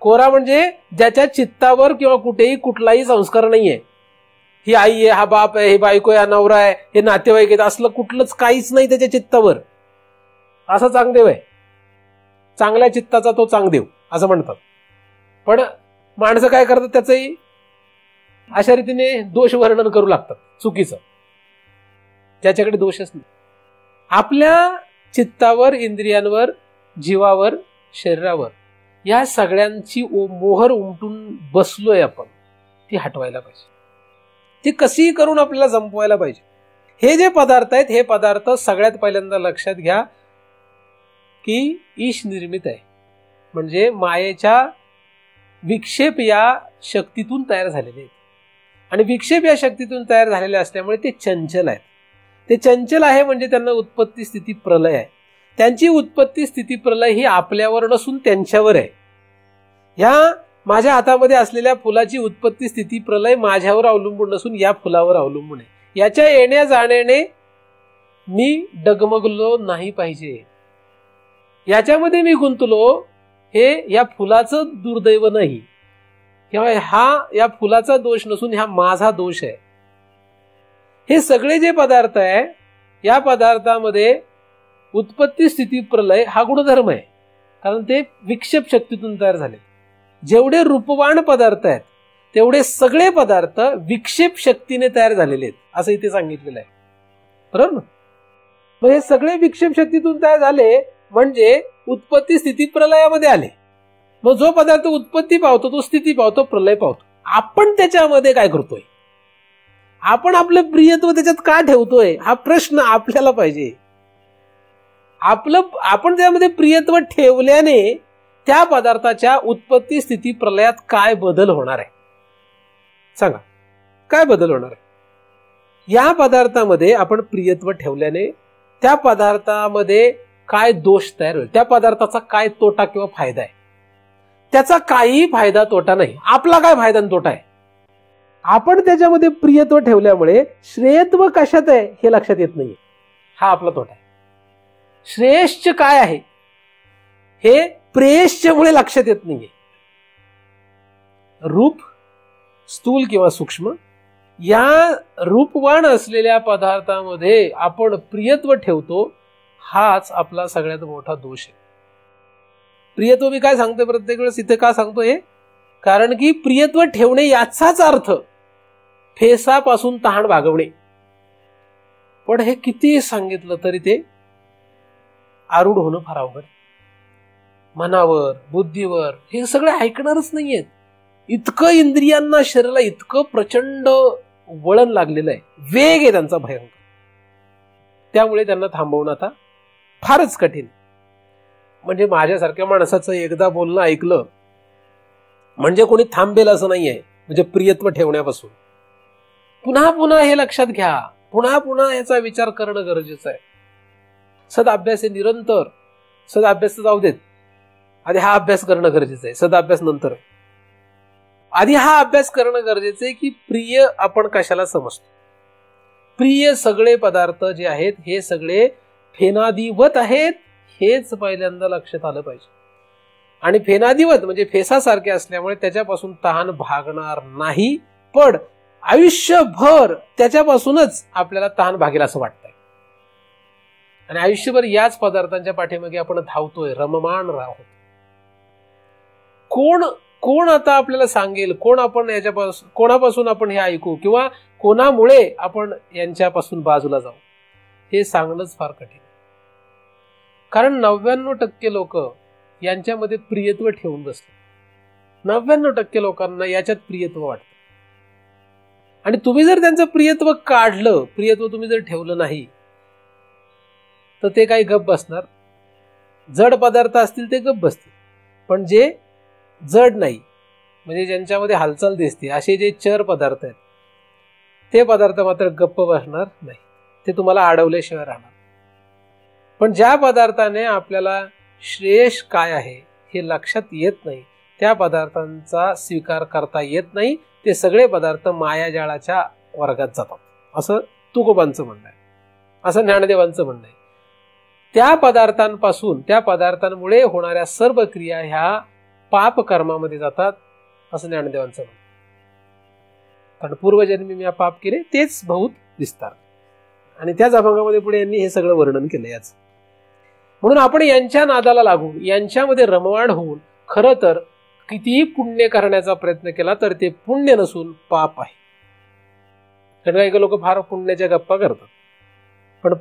कोरा म्हणजे ज्याच्या चित्तावर किंवा कुठेही कुठलाही संस्कार नाहीये. ही आई आहे, हा बाप आहे, ही बायको आहे, हा नवरा आहे, हे नातेवाईक आहेत, असलं कुठलंच काहीच नाही त्याच्या चित्तावर. असा चांगदेव आहे, चांगल्या चित्ताचा तो चांगदेव असं म्हणतात. पण माणसं काय करतात, त्याचंही अशा रीतीने दोष वर्णन करू लागतात चुकीचं, ज्याच्याकडे दोषच नाही. आपल्या चित्तावर, इंद्रियांवर, जीवावर, शरीरावर या सगळ्यांची मोहर उमटून बसलोय आपण, ती हटवायला पाहिजे. ती कशी करून आपल्याला संपवायला पाहिजे. हे जे पदार्थ आहेत हे पदार्थ सगळ्यात पहिल्यांदा लक्षात घ्या की ईश निर्मित आहे, म्हणजे मायेच्या विक्षेप या शक्तीतून तयार झालेले आहेत. आणि विक्षेप या शक्तीतून तयार झालेले असल्यामुळे ते चंचल आहेत. ते चंचल आहे म्हणजे त्यांना उत्पत्ती स्थिती प्रलय आहे. त्यांची उत्पत्ती स्थिती प्रलय ही आपल्यावर नसून त्यांच्यावर आहे. ह्या माझ्या हातामध्ये असलेल्या फुलाची उत्पत्ती स्थिती प्रलय माझ्यावर अवलंबून नसून या फुलावर अवलंबून आहे. याच्या येण्या जाण्याने मी डगमगलो नाही पाहिजे, याच्यामध्ये मी गुंतलो हे या फुलाचं दुर्दैव नाही किंवा हा या फुलाचा दोष नसून हा माझा दोष आहे. हे सगळे जे पदार्थ आहे या पदार्थामध्ये उत्पत्ती स्थिती प्रलय हा गुणधर्म आहे, कारण ते विक्षेप शक्तीतून तयार झाले. जेवढे रूपवान पदार्थ आहेत तेवढे सगळे पदार्थ विक्षेप शक्तीने तयार झालेले आहेत असं इथे सांगितलेलं आहे. बरोबर ना? मग हे सगळे विक्षेप शक्तीतून तयार झाले म्हणजे उत्पत्ती स्थिती प्रलयामध्ये आले. मग जो पदार्थ उत्पत्ती पावतो तो स्थिती पावतो, प्रलय पावतो. आपण त्याच्यामध्ये काय करतोय? आपण आपलं प्रियत्व त्याच्यात का ठेवतोय हा प्रश्न आपल्याला पाहिजे. आपण त्यामध्ये प्रियत्व ठेवल्याने त्या पदार्थाच्या उत्पत्ती स्थिती प्रलयात काय बदल होणार आहे सांगा? काय बदल होणार आहे? या पदार्थामध्ये आपण प्रियत्व ठेवल्याने त्या पदार्थामध्ये काय दोष तयार होईल, त्या पदार्थाचा काय तोटा किंवा फायदा आहे? त्याचा काही फायदा तोटा नाही. आपला काय फायदा आणि तोटा आहे? आपण त्याच्यामध्ये प्रियत्व ठेवल्यामुळे श्रेयत्व कशात आहे हे लक्षात येत नाही, हा आपला तोटा आहे. श्रेयश्च काय आहे हे प्रेयश्चमुळे लक्षात येत नाहीये. रूप स्थूल किंवा सूक्ष्म या रूपवान असलेल्या पदार्थामध्ये आपण प्रियत्व ठेवतो, हाच आपला सगळ्यात मोठा दोष आहे. प्रियत्व मी काय सांगतोय प्रत्येक वेळेस इथे का सांगतोय? कारण की प्रियत्व ठेवणे याचाच अर्थ ठेसापासून तहान भागवणे. पण हे किती सांगितलं तरी ते आरूढ होणं फार अवघड. मनावर बुद्धीवर हे सगळे ऐकणारच नाहीयेत. इतकं इंद्रियांना शरीराला इतकं प्रचंड वळण लागलेलं आहे, वेग आहे त्यांचा भयंकर. त्यामुळे त्यांना थांबवणं आता फारच कठीण. म्हणजे माझ्यासारख्या माणसाचं एकदा बोलणं ऐकलं म्हणजे कोणी थांबेल असं नाहीये. म्हणजे प्रियत्व ठेवण्यापासून पुन्हा पुन्हा हे लक्षात घ्या, पुन्हा पुन्हा याचा विचार करणं गरजेचं आहे. सदाभ्यास हे निरंतर. सदाभ्यास जाऊ देत, आधी हा अभ्यास करणं गरजेचं आहे. सदाभ्यास नंतर आहे. आधी हा अभ्यास करणं गरजेचं आहे की प्रिय आपण कशाला समजतो. प्रिय सगळे पदार्थ जे आहेत हे सगळे फेनादिवत आहेत हेच पहिल्यांदा लक्षात आलं पाहिजे. आणि फेनादिवत म्हणजे फेसासारखे असल्यामुळे त्याच्यापासून तहान भागणार नाही, पण आयुष्यभर त्याच्यापासूनच आपल्याला तहान भागेल असं वाटतंय. आणि आयुष्यभर याच पदार्थांच्या पाठीमागे आपण धावतोय, रममाण राहतो. कोण आता आपल्याला सांगेल, कोणापासून आपण हे ऐकू किंवा कोणामुळे आपण यांच्यापासून बाजूला जाऊ हे सांगणंच फार कठीण. कारण 99% लोक यांच्यामध्ये प्रियत्व ठेवून बसले. 99% लोकांना याच्यात प्रियत्व वाटतं. आणि तुम्ही जर त्यांचं प्रियत्व काढलं, प्रियत्व तुम्ही जर ठेवलं नाही तर ते काही गप्प बसणार. जड पदार्थ असतील ते गप्प बसतील, पण जे जड नाही म्हणजे ज्यांच्यामध्ये हालचाल दिसते असे जे चर पदार्थ आहेत ते पदार्थ मात्र गप्प बसणार नाही. ते तुम्हाला अडवल्याशिवाय राहणार. पण ज्या पदार्थाने आपल्याला श्रेयश काय आहे हे लक्षात येत नाही, त्या पदार्थांचा स्वीकार करता येत नाही, ते सगळे पदार्थ मायाजाळाच्या वर्गात जातात असं तुकोबांचं म्हणणं आहे, असं ज्ञानदेवांचं म्हणणं आहे. त्या पदार्थांपासून, त्या पदार्थांमुळे होणाऱ्या सर्व क्रिया ह्या पाप कर्मामध्ये जातात असं ज्ञानदेवांचं म्हणणं. कारण पूर्वजन्मी मी पाप केले तेच बहुत दिसतात. आणि त्याच अभंगामध्ये पुढे यांनी हे सगळं वर्णन केलं याच. म्हणून आपण यांच्या नादाला लागून यांच्यामध्ये रममाण होऊन खरं तर कितीही पुण्य करण्याचा प्रयत्न केला तर ते पुण्य नसून पाप आहे. कारण काही लोक फार पुण्याच्या गप्पा करतात. पण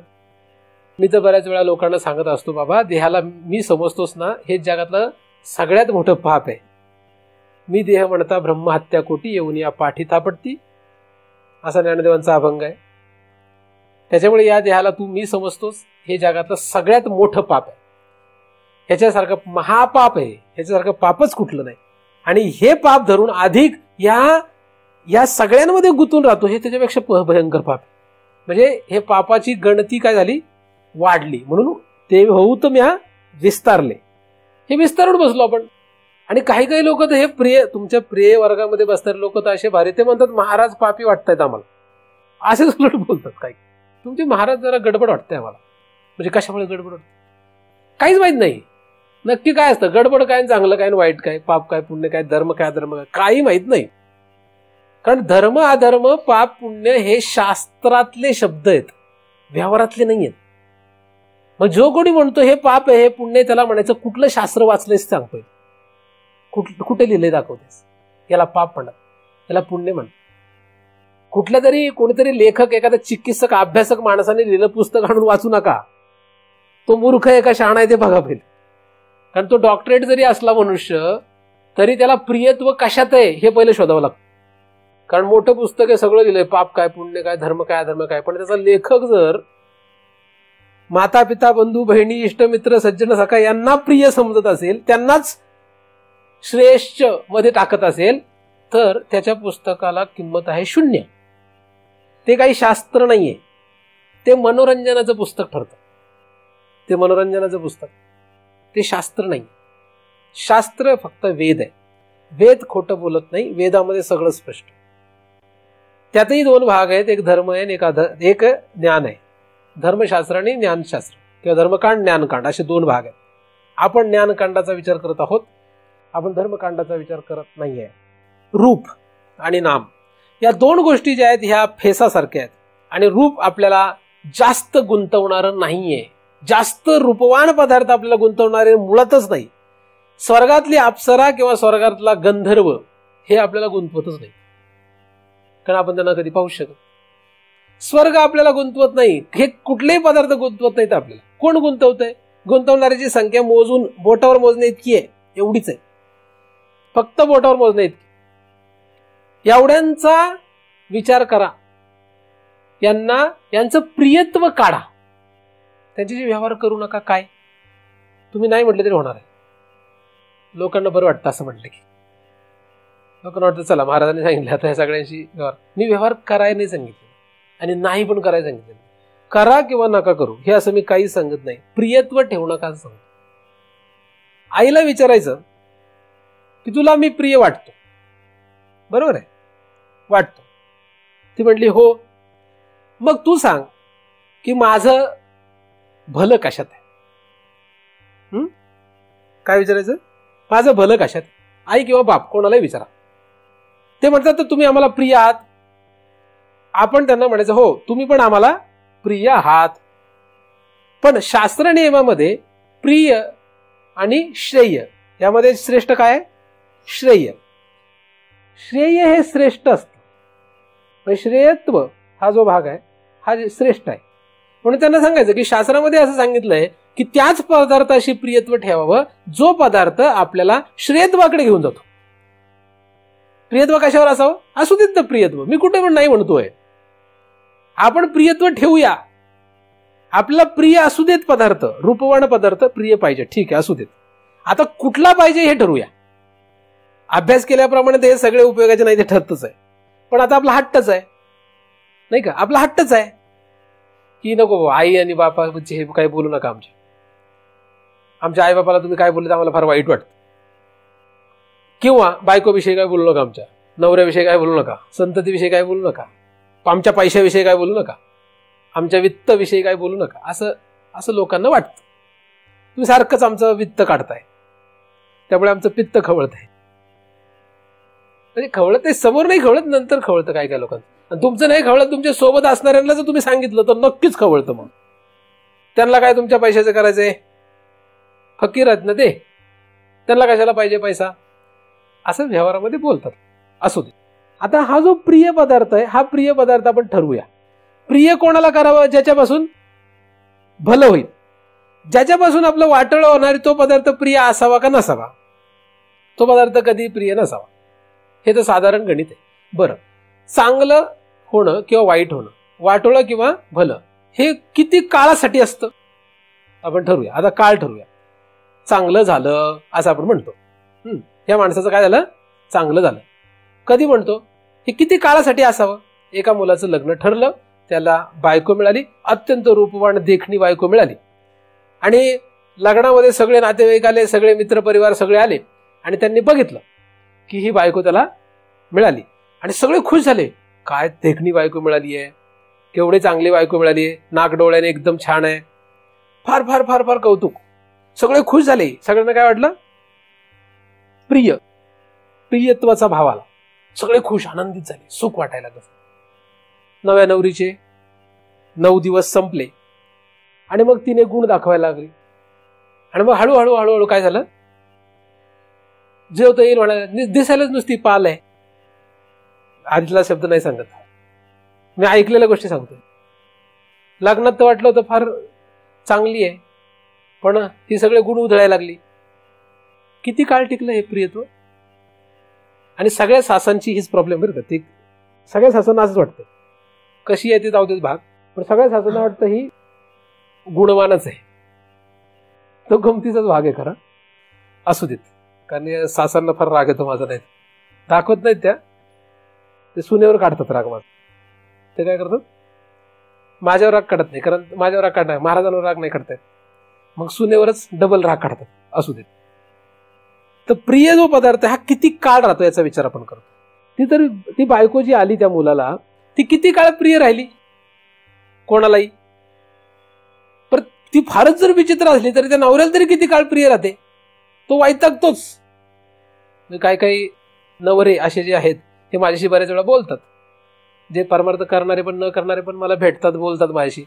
मी तर बऱ्याच वेळा लोकांना सांगत असतो, बाबा देहाला मी समजतोच ना हे जगातलं सगळ्यात मोठं पाप आहे. मी देह म्हणता ब्रह्महत्या कोटी येऊन या पाठी थापडती असा ज्ञानदेवांचा अभंग आहे. त्याच्यामुळे या देहाला तू मी समजतोस हे जगातलं सगळ्यात मोठं पाप आहे. ह्याच्यासारखं महापाप आहे, ह्याच्यासारखं पापच कुठलं नाही. आणि हे पाप धरून अधिक या सगळ्यांमध्ये गुंतून राहतो, हे त्याच्यापेक्षा भयंकर पाप आहे. म्हणजे हे पापाची गणती काय झाली, वाढली. म्हणून ते होऊत म्या विस्तारले, हे विस्तारून बसलो आपण. आणि काही काही लोक तर हे तुमच्या प्रिय वर्गामध्ये बसणारे लोक तर असे भारी, ते म्हणतात महाराज पापी वाटतायत आम्हाला, असेच उलट बोलतात. काही तुमचे महाराज जरा गडबड वाटतंय आम्हाला. म्हणजे कशामुळे गडबड वाटते काहीच माहित नाही. नक्की काय असतं, गडबड काय, चांगलं काय, वाईट काय, पाप काय, पुण्य काय, धर्म काय, अधर्म काय, काही माहित नाही. कारण धर्म अधर्म पाप पुण्य हे शास्त्रातले शब्द आहेत, व्यवहारातले नाही आहेत. मग जो कोणी म्हणतो हे पाप आहे हे पुण्य, त्याला म्हणायचं कुठलं शास्त्र वाचलंयस सांगतोय, कुठे लिहिलंय दाखवतेस. याला पाप म्हणतात, याला पुण्य म्हणतात. कुठल्या तरी कोणीतरी लेखक, एखादा चिकित्सक, अभ्यासक माणसाने लिहिलं पुस्तक आणून वाचू नका. तो मूर्ख आहे का शहाणा आहे ते बघा पहिले. कारण तो डॉक्टरेट जरी असला मनुष्य तरी त्याला प्रियत्व कशात आहे हे पहिले शोधावं लागतं. कारण मोठं पुस्तक आहे, सगळं लिहिलंय, पाप काय, पुण्य काय, धर्म काय, अधर्म काय, पण त्याचा लेखक जर माता पिता बंधू बहिणी इष्टमित्र सज्जन सखा यांना प्रिय समजत असेल, त्यांनाच श्रेष्ठ मध्ये टाकत असेल, तर त्याच्या पुस्तकाला किंमत आहे शून्य. ते काही शास्त्र नाहीये, ते मनोरंजनाचं पुस्तक ठरतं. ते मनोरंजनाचं पुस्तक, ते शास्त्र नाही. शास्त्र फक्त वेद आहे. वेद खोटं बोलत नाही, वेदामध्ये सगळं स्पष्ट. त्यातही दोन भाग आहेत, एक धर्म आहे आणि एक ज्ञान आहे. धर्मशास्त्र आणि ज्ञानशास्त्र किंवा धर्मकांड ज्ञानकांड असे दोन भाग आहेत. आपण ज्ञानकांडाचा विचार करत आहोत, आपण धर्मकांडाचा विचार करत नाहीये. रूप आणि नाम या दोन गोष्टी ज्या आहेत ह्या फेसासारख्या आहेत. आणि रूप आपल्याला जास्त गुंतवणारं नाहीये. जास्त रूपवान पदार्थ आपल्याला गुंतवणारे मुळातच नाही. स्वर्गातली अप्सरा किंवा स्वर्गातला गंधर्व हे आपल्याला गुंतवतच नाही, कारण आपण त्यांना कधी पाहू शकत. स्वर्ग आपल्याला गुंतवत नाही, हे कुठलेही पदार्थ गुंतवत नाहीत आपल्याला. कोण गुंतवतंय? गुंतवणाऱ्याची संख्या मोजून बोटावर मोजणे इतकी आहे, एवढीच आहे, फक्त बोटावर मोजणे इतकी. एवढ्यांचा विचार करा, यांचं प्रियत्व काढा, त्यांच्याशी व्यवहार करू नका. काय तुम्ही नाही म्हटले तरी होणार आहे. लोकांना बरं वाटतं असं म्हटलं की, लोकांना वाटतं चला महाराजांनी सांगितलं आता या सगळ्यांशी व्यवहार. मी व्यवहार करायला नाही सांगितलं आणि नाही पण करायला सांगितलं. करा किंवा नका करू हे असं मी काही सांगत नाही. प्रियत्व ठेवू नका असं सांगतो. आईला विचारायचं की तुला मी प्रिय वाटतो, बरोबर आहे, वाटतो. ती म्हटली हो. मग तू सांग की माझं भलं कशात आहे. काय विचारायचं? माझं भलं कशात? आई किंवा बाप कोणालाही विचारा. ते म्हणतात तर तुम्ही आम्हाला प्रिय आहात. आपण त्यांना म्हणायचं हो तुम्ही पण आम्हाला प्रिय आहात. पण शास्त्र नियमामध्ये प्रिय आणि श्रेय यामध्ये श्रेष्ठ काय? श्रेय. श्रेय हे श्रेष्ठ असतं. श्रेयत्व हा जो भाग आहे हा श्रेष्ठ आहे. म्हणून त्यांना सांगायचं की शास्त्रामध्ये असं सांगितलंय की त्याच पदार्थाशी प्रियत्व ठेवावं जो पदार्थ आपल्याला श्रेयत्वाकडे घेऊन जातो. प्रियत्व कशावर असावं? असू देत प्रियत्व, मी कुठे पण नाही म्हणतोय. आपण प्रियत्व ठेवूया. आपल्याला प्रिय असू देत पदार्थ, रूपवान पदार्थ प्रिय पाहिजे, ठीक आहे असू देत. आता कुठला पाहिजे हे ठरवूया. अभ्यास केल्याप्रमाणे ते सगळे उपयोगाचे नाही ते ठरतच आहे. पण आता आपला हट्टच आहे नाही का? आपला हट्टच आहे की नको आई आणि बापा हे काही बोलू नका. आमच्या आई बापाला तुम्ही काय बोलले आम्हाला फार वाईट वाटतं. किंवा बायकोविषयी काय बोलू नका, आमच्या नवऱ्याविषयी काय बोलू नका, संततीविषयी काय बोलू नका, आमच्या पैशाविषयी काय बोलू नका, आमच्या वित्तविषयी काय बोलू नका, असं लोकांना वाटतं. तुम्ही सारखंच आमचं वित्त काढताय, त्यामुळे आमचं पित्त खवळत आहे. म्हणजे खवळत आहे, समोर नाही खवळत, नंतर खवळतं काय काय लोकांचं. आणि तुमचं नाही खवळत, तुमच्या सोबत असणाऱ्यांना जर तुम्ही सांगितलं तर नक्कीच खवळतं. मग त्यांना काय तुमच्या पैशाचं करायचंय? फकीर आहेत ना ते, त्यांना कशाला पाहिजे पैसा, असं व्यवहारामध्ये बोलतात. असू दे. आता हा जो प्रिय पदार्थ आहे हा प्रिय पदार्थ आपण ठरवूया. प्रिय कोणाला करावं? ज्याच्यापासून भलं होईल, ज्याच्यापासून आपलं वाटोळं होणार, तो पदार्थ प्रिय असावा का नसावा? तो पदार्थ कधी प्रिय नसावा. हे तर साधारण गणित आहे. बरं, चांगलं होणं किंवा वाईट होणं, वाटोळं किंवा भलं, हे किती काळासाठी असतं आपण ठरवूया. आता काळ ठरवूया. चांगलं झालं असं आपण म्हणतो. या माणसाचं काय झालं? चांगलं झालं. कधी म्हणतो? हे किती काळासाठी असावं? एका मुलाचं लग्न ठरलं, त्याला बायको मिळाली, अत्यंत रूपवान देखणी बायको मिळाली, आणि लग्नामध्ये सगळे नातेवाईक आले, सगळे मित्रपरिवार सगळे आले, आणि त्यांनी बघितलं की ही बायको त्याला मिळाली आणि सगळे खुश झाले. काय देखणी बायको मिळाली आहे, केवढी चांगली बायको मिळाली आहे, नाक डोळ्याने एकदम छान आहे, फार फार फार फार कौतुक. सगळे खुश झाले. सगळ्यांना काय वाटलं? प्रियत्वाचा भाव आला. सगळे खुश, आनंदित झाले, सुख वाटायला लागलं. नव्या नवरीचे 9 दिवस संपले आणि मग तिने गुण दाखवायला लागली, आणि मग हळूहळू हळूहळू काय झालं? जेवता येईल म्हणाला, दिसायलाच नुसती पाल आहे. आधीतला शब्द नाही सांगत, मी ऐकलेल्या गोष्टी सांगतोय. लग्नात तर वाटलं होतं फार चांगली आहे, पण ती सगळे गुण उधळायला लागली. किती काळ टिकलं हे प्रियत्व? आणि सगळ्या सासांची हीच प्रॉब्लेम बरं का. ती सगळ्या सासांना असंच वाटतं. कशी आहे ती जाऊ देत भाग, पण सगळ्या सासांना वाटतं ही गुणवानच आहे. तो गमतीचाच भाग आहे खरा. असू देत, कारण सासांना फार राग येतो माझा. नाही दाखवत नाहीत त्या, ते सुनेवर काढतात राग माझा. ते काय करतात? माझ्यावर राग काढत नाही, कारण माझ्यावर राग काढणार, महाराजांवर राग नाही काढतायत, मग सुनेवरच डबल राग काढतात. असू देत. तर प्रिय जो पदार्थ हा किती काळ राहतो याचा विचार आपण करतो. ती बायको जी आली त्या मुलाला, ती किती काळ प्रिय राहिली कोणालाही. पण ती फारच जर विचित्र असली तरी त्या नवऱ्याला तरी किती काळ प्रिय राहते? तो वैतागतोच. काही काही नवरे असे जे आहेत हे माझ्याशी बऱ्याच वेळा बोलतात, जे परमार्थ करणारे पण न करणारे पण मला भेटतात, बोलतात माझ्याशी.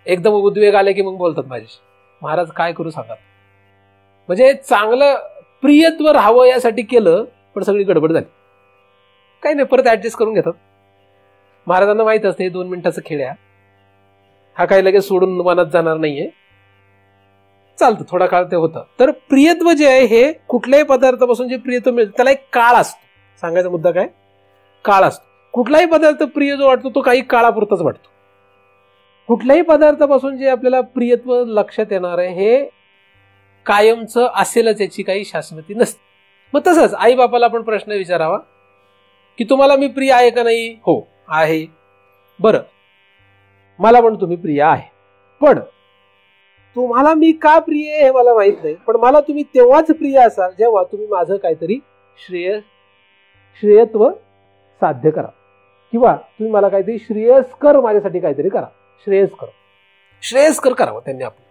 एकदम उद्वेग आले की मग बोलतात माझ्याशी, महाराज काय करू सांगा. म्हणजे चांगलं प्रियत्व राहावं यासाठी केलं, पण सगळी गडबड झाली. काही नाही, परत ऍडजस्ट करून घेतात. महाराजांना माहित असते 2 मिनिटाचा खेळ आहे हा, काही लगेच सोडून मनात जाणार नाहीये, चालतं, थोडा काळ ते होतं. तर प्रियत्व जे आहे हे कुठल्याही पदार्थापासून जे प्रियत्व मिळतं त्याला एक काळ असतो. सांगायचा मुद्दा काय? काळ असतो. कुठलाही पदार्थ प्रिय जो वाटतो तो काही काळापुरताच वाटतो. कुठल्याही पदार्थापासून जे आपल्याला प्रियत्व लक्षात येणार आहे हे कायमचं असेलच, याची काही शाश्वती नसते. मग तसंच आई बापाला आपण प्रश्न विचारावा की तुम्हाला मी प्रिय आहे का नाही? हो आहे. बरं, मला पण तुम्ही प्रिय आहे, पण तुम्हाला मी का प्रिय आहे हे मला माहित नाही, पण मला तुम्ही तेव्हाच प्रिय असाल जेव्हा तुम्ही माझं काहीतरी श्रेयत्व साध्य करा, किंवा तुम्ही मला काहीतरी श्रेयस्कर माझ्यासाठी काहीतरी करा. श्रेयस्कर करावं त्यांनी आपलं.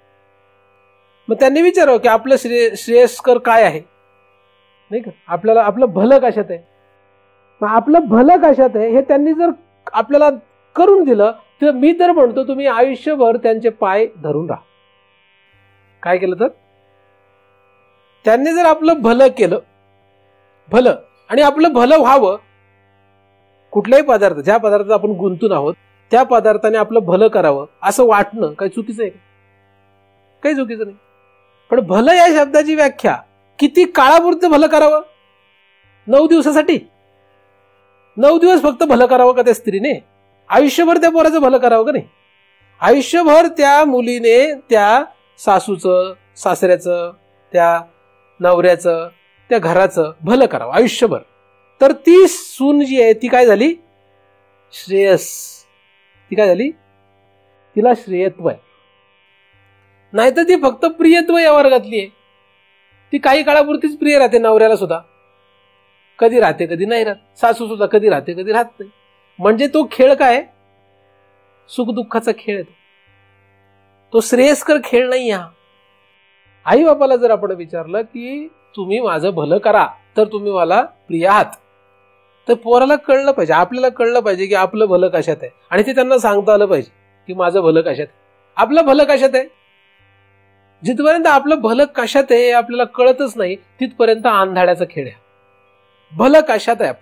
मग त्यांनी विचारावं की आपलं श्रेयस्कर काय आहे, नाही का? आपल्याला आपलं भलं कशात आहे? मग आपलं भलं कशात आहे हे त्यांनी जर आपल्याला करून दिलं तर मी तर म्हणतो तुम्ही आयुष्यभर त्यांचे पाय धरून राहा. काय केलं तर? त्यांनी जर आपलं भलं केलं, भलं, आणि आपलं भलं व्हावं, कुठल्याही पदार्थ, ज्या पदार्थात आपण गुंतून आहोत त्या पदार्थाने आपलं भलं करावं असं वाटणं काही चुकीचं आहे? काही चुकीचं नाही. पण भलं या शब्दाची व्याख्या किती काळापुरतं भलं करावं? 9 दिवसासाठी? 9 दिवस फक्त भलं करावं का त्या स्त्रीने? आयुष्यभर त्या पोराचं भलं करावं का नाही? आयुष्यभर त्या मुलीने त्या सासूचं, सासऱ्याचं, त्या नवऱ्याचं, त्या घराचं भलं करावं आयुष्यभर. तर ती सून जी आहे ती काय झाली? श्रेयस. ती काय झाली? तिला श्रेयत्व आहे. नाहीतर ती फक्त प्रियत्व या वर्गातली आहे. ती काही काळापुरतीच प्रिय राहते नवऱ्याला सुद्धा, कधी राहते कधी नाही राहत. सासू सुद्धा कधी राहते कधी राहत नाही. म्हणजे तो खेळ काय? सुखदुःखाचा खेळ आहे. तो श्रेयस्कर खेळ नाही. हा आई बापाला जर आपण विचारलं की तुम्ही माझं भलं करा तर तुम्ही मला प्रिय आहात, तर पोराला कळलं पाहिजे, आपल्याला कळलं पाहिजे की आपलं भलं कशात आहे, आणि ते त्यांना सांगता आलं पाहिजे की माझं भलं कशात आहे, आपलं भलं कशात आहे. जिथपर्यंत आपलं भलं कशात आहे हे आपल्याला कळतच नाही तिथपर्यंत आंधळ्याचा खेळ आहे. भलं कशात आहे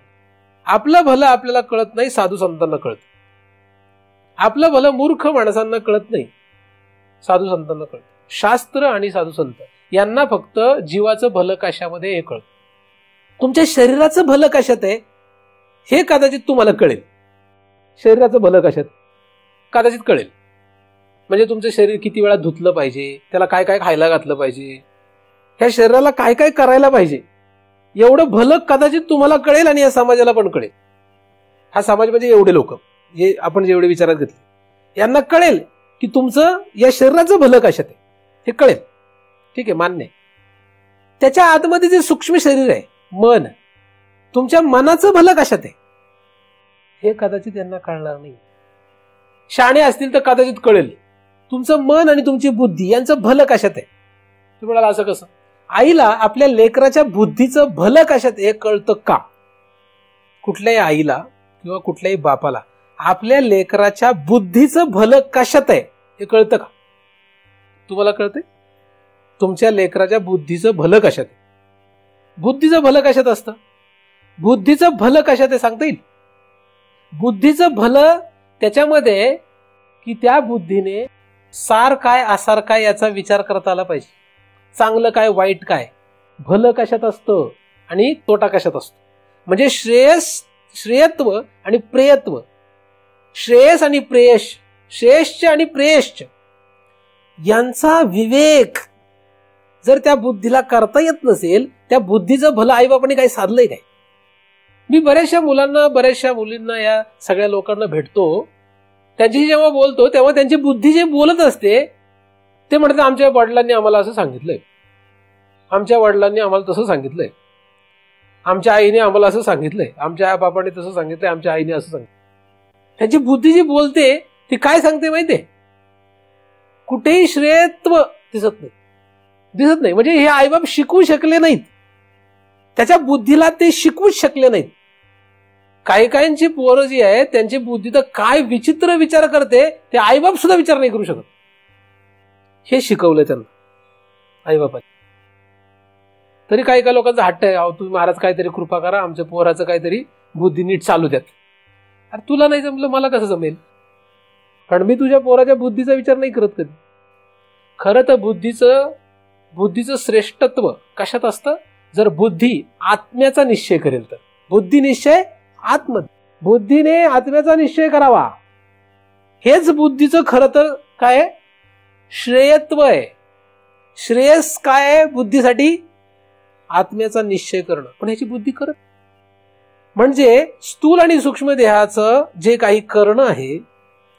आपलं भलं आपल्याला कळत नाही, साधू संतांना कळतं. आपलं भलं मूर्ख माणसांना कळत नाही, साधू संतांना कळतं. शास्त्र आणि साधू संत यांना फक्त जीवाचं भलं कशामध्ये हे कळतं. तुमच्या शरीराचं भलं कशात आहे हे कदाचित तुम्हाला कळेल. शरीराचं भलं कशात कदाचित कळेल, म्हणजे तुमचं शरीर किती वेळा धुतलं पाहिजे, त्याला काय काय खायला घातलं पाहिजे, ह्या शरीराला काय काय करायला पाहिजे, एवढं भलं कदाचित तुम्हाला कळेल आणि या समाजाला पण कळेल. हा समाज म्हणजे एवढे लोक जे आपण जेवढे विचारात घेतले, यांना कळेल की तुमचं या शरीराचं भलं कशात आहे हे कळेल. ठीक आहे, मान्य आहे. त्याच्या आतमध्ये जे सूक्ष्म शरीर आहे, मन, तुमच्या मनाचं भलं कशात आहे हे कदाचित यांना कळणार नाही. शहाणे असतील तर कदाचित कळेल तुमचं मन आणि तुमची बुद्धी यांचं भलं कशात आहे. तुम्ही म्हणाला असं कसं? आईला आपल्या लेकराच्या बुद्धीचं भलं कशात हे कळतं का? कुठल्याही आईला किंवा कुठल्याही बापाला आपल्या लेकराच्या बुद्धीचं भलं कशात आहे हे कळतं का? तुम्हाला कळतंय? तुमच्या लेकराच्या बुद्धीचं भलं कशात आहे? बुद्धीचं भलं कशात असतं? बुद्धीचं भलं कशात आहे सांगता येईल? बुद्धीचं भलं त्याच्यामध्ये की त्या बुद्धीने सार काय आसार काय याचा विचार करता आला पाहिजे. चांगलं काय वाईट काय, भलं कशात असतं आणि तोटा कशात असतो. म्हणजे श्रेयत्व आणि प्रेयत्व, श्रेयस आणि प्रेयश, श्रेयश्च आणि प्रेयश्च यांचा विवेक जर त्या बुद्धीला करता येत नसेल, त्या बुद्धीचं भलं आईबापाने काही साधलंय काय? मी बऱ्याचशा मुलांना, बऱ्याचशा मुलींना, या सगळ्या लोकांना भेटतो, त्यांची जेव्हा बोलतो तेव्हा त्यांची बुद्धी जे बोलत असते ते म्हणतात आमच्या वडिलांनी आम्हाला असं सांगितलंय, आमच्या वडिलांनी आम्हाला तसं सांगितलंय, आमच्या आईने आम्हाला असं सांगितलंय, आमच्या आई बापाने तसं सांगितलंय, आमच्या आईने असं सांगितलं. त्यांची बुद्धी जी बोलते ती काय सांगते माहितीये? कुठेही श्रेयत्व दिसत नाही. म्हणजे हे आईबाप शिकवू शकले नाहीत, त्याच्या बुद्धीला ते शिकवूच शकले नाहीत. काही काहींची पोरं जी आहे त्यांची बुद्धी तर काय विचित्र विचार करते ते आईबाप सुद्धा विचार नाही करू शकत. हे शिकवलंय त्यांना आईबापाने. तरी काही काही लोकांचा हट्ट आहे, अहो तुम्ही महाराज काहीतरी कृपा करा, आमच्या पोराचं काहीतरी बुद्धी नीट चालू द्यात. अरे तुला नाही जमलं मला कसं जमेल? कारण मी तुझ्या पोराच्या बुद्धीचा विचार नाही करत कधी. खरं तर बुद्धीचं श्रेष्ठत्व कशात असतं? जर बुद्धी आत्म्याचा निश्चय करेल तर. बुद्धी निश्चय आत्म, बुद्धीने आत्म्याचा निश्चय करावा, हेच बुद्धीचं खरं तर काय श्रेयत्व आहे. श्रेयस काय आहे बुद्धीसाठी? आत्म्याचा निश्चय करणं. पण ह्याची बुद्धी करत, म्हणजे स्थूल आणि सूक्ष्म देहाचं जे काही करणं आहे,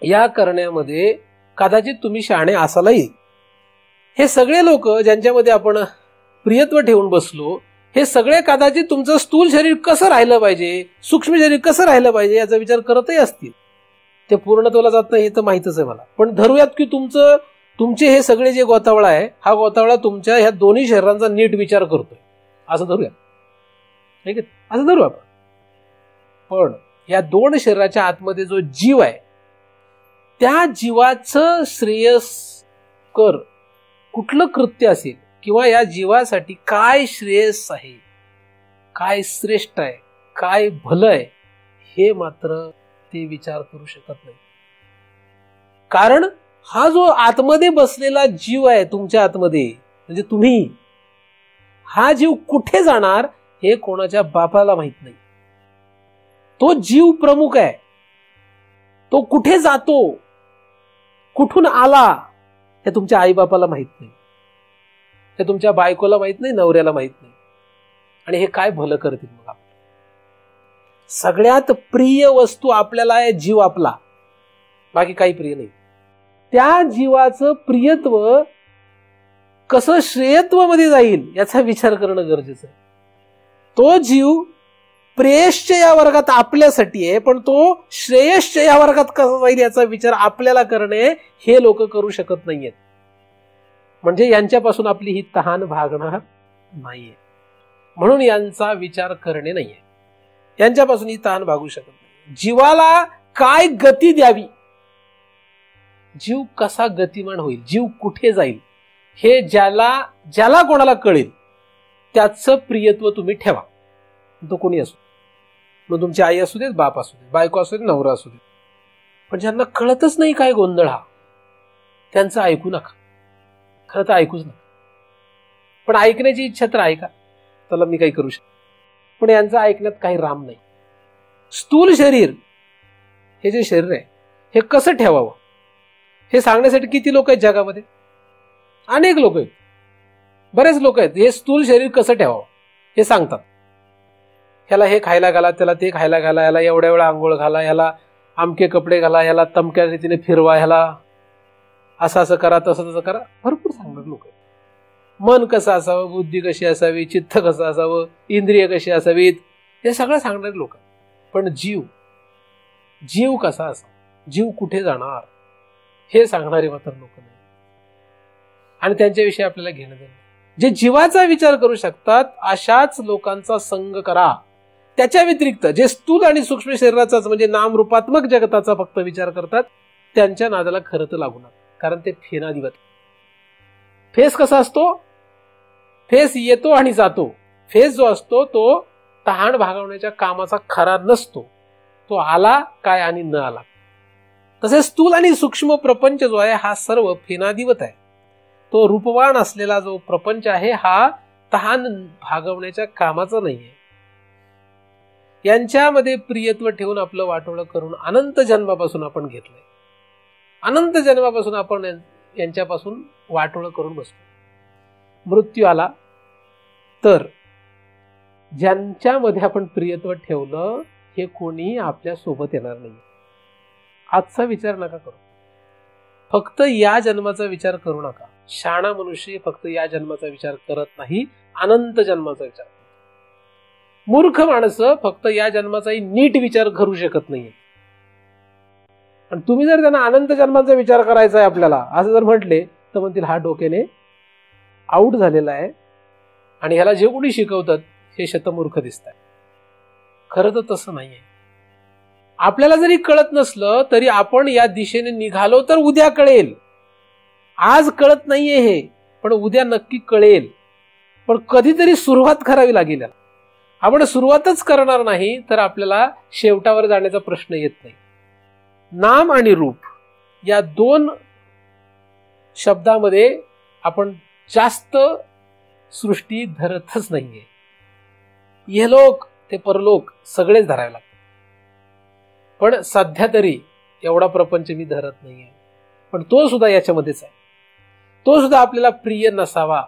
या करण्यामध्ये कदाचित तुम्ही शहाणे असायला येईल. हे सगळे लोक ज्यांच्यामध्ये आपण प्रियत्व ठेवून बसलो, हे सगळे कदाचित तुमचं स्थूल शरीर कसं राहिलं पाहिजे, सूक्ष्म शरीर कसं राहिलं पाहिजे याचा विचार करतही असतील. ते पूर्णत्वाला जात नाही हे तर माहितच आहे मला. पण धरूयात की तुमचे हे सगळे जे गोतावळा आहे, हा गोतावळा तुमच्या ह्या दोन्ही शरीरांचा नीट विचार करतोय असं धरूया. ठीक आहे, असं धरू आपण. पण या दोन शरीराच्या आतमध्ये जो जीव आहे, त्या जीवाचं श्रेयस्कर कुठलं कृत्य असेल किंवा या जीवासाठी काय श्रेयस आहे, काय श्रेष्ठ आहे, काय भलं आहे, हे मात्र ते विचार करू शकत नाही. कारण हा जो आतमध्ये बसलेला जीव आहे तुमच्या आतमध्ये, म्हणजे तुम्ही, हा जीव कुठे जाणार हे कोणाच्या बापाला माहित नाही. तो जीव प्रमुख आहे. तो कुठे जातो, कुठून आला हे तुमच्या आईबापाला माहित नाही, हे तुमच्या बायकोला माहित नाही, नवऱ्याला माहित नाही. आणि हे काय भलं करतील मग आपलं? सगळ्यात प्रिय वस्तू आपल्याला आहे जीव आपला, बाकी काही प्रिय नाही. त्या जीवाचं प्रियत्व कसं श्रेयत्व मध्ये जाईल याचा विचार करणं गरजेचं आहे. तो जीव प्रेयश्च या वर्गात आपल्यासाठी आहे, पण तो श्रेयश्च या वर्गात कसा जाईल याचा विचार आपल्याला करणे हे लोक करू शकत नाहीयेत. म्हणजे यांच्यापासून आपली ही तहान भागणार नाहीये, म्हणून यांचा विचार करणे नाहीये. यांच्यापासून ही तहान भागू शकत नाही. जीवाला काय गती द्यावी, जीव कसा गतिमान होईल, जीव कुठे जाईल, हे ज्याला कोणाला कळेल त्याचं प्रियत्व तुम्ही ठेवा. तो कोणी असो, मग तुमची आई असू देत, बाप असू देत, बायको असू देत, नवरा असू देत. पण ज्यांना कळतच नाही काय गोंधळ हा, त्यांचं ऐकू नका. खरं तर ऐकूच नका. पण ऐकण्याची इच्छा तर ऐका, त्याला मी काही करू शकतो. पण यांचं ऐकण्यात काही राम नाही. स्थूल शरीर हे जे शरीर आहे हे कसं ठेवावं, हे सांगण्यासाठी किती लोक आहेत जगामध्ये? अनेक लोक आहेत, बरेच लोक आहेत. हे स्थूल शरीर कसं ठेवावं हे सांगतात. ह्याला हे खायला घाला, त्याला ते खायला घाला, ह्याला एवढ्या वेळा आंघोळ घाला, ह्याला अमके कपडे घाला, ह्याला तमक्या रीतीने फिरवा, ह्याला असं असं करा, तसं तसं करा. भरपूर सांगणार लोक आहेत. मन कसं असावं, बुद्धी कशी असावी, चित्त कसं असावं, इंद्रिय कशी असावीत, हे सगळं सांगणारे लोक आहेत. पण जीव कसा असावा, जीव कुठे जाणार हे सांगणारे मात्र लोक नाही. आणि त्यांच्याविषयी आपल्याला घेणं देणं. जे जीवाचा विचार करू शकतात अशाच लोकांचा संग करा. त्याच्या व्यतिरिक्त जे स्थूल आणि सूक्ष्म शरीराचाच म्हणजे नामरूपात्मक जगताचा फक्त विचार करतात त्यांच्या नादाला खरं तर लागू नका. कारण ते फेनादिवत. फेस कसा असतो? फेस येतो आणि जातो. फेस जो असतो तो तहान भागवण्याच्या कामाचा खरा नसतो. तो आला काय आणि न आला. तसे स्थूल आणि सूक्ष्म प्रपंच जो आहे हा सर्व फेनादिवत आहे. तो रूपवान असलेला जो प्रपंच आहे हा तहान भागवण्याच्या कामाचा नाहीये. यांच्यामध्ये प्रियत्व ठेवून आपलं वाटोळं करून अनंत जन्मापासून आपण घेतलंय. अनंत जन्मापासून आपण यांच्यापासून वाटोळं करून बसतो. मृत्यू आला तर ज्यांच्यामध्ये आपण प्रियत्व ठेवलं हे कोणी आपल्या सोबत येणार नाही. आजचा विचार नका करू. फक्त या जन्माचा विचार करू नका. शहाणा मनुष्य फक्त या जन्माचा विचार करत नाही, अनंत जन्माचा विचार. मूर्ख माणसं फक्त या जन्माचाही नीट विचार करू शकत नाही. आणि तुम्ही जर त्यांना अनंत जन्माचा विचार करायचा आहे आपल्याला असं जर म्हटले तर म्हणतील हा डोक्याने आऊट झालेला आहे आणि ह्याला जे कोणी शिकवतात हे शतमूर्ख दिसत आहे. खरं तर तसं नाहीये. आपल्याला जरी कळत नसलं तरी आपण या दिशेने निघालो तर उद्या कळेल. आज कळत नाहीये हे, पण उद्या नक्की कळेल. पण कधीतरी सुरुवात करावी लागेल. आपण सुरुवातच करणार नाही तर आपल्याला शेवटावर जाण्याचा प्रश्न येत नाही. नाम आणि रूप या दोन शब्दामध्ये आपण जास्त सृष्टी धरतच नाहीये. इहलोक ते परलोक सगळेच धरावे लागतात. पण सध्या तरी एवढा प्रपंच मी धरत नाहीये. पण तो सुद्धा याच्यामध्येच आहे. तो सुद्धा आपल्याला प्रिय नसावा.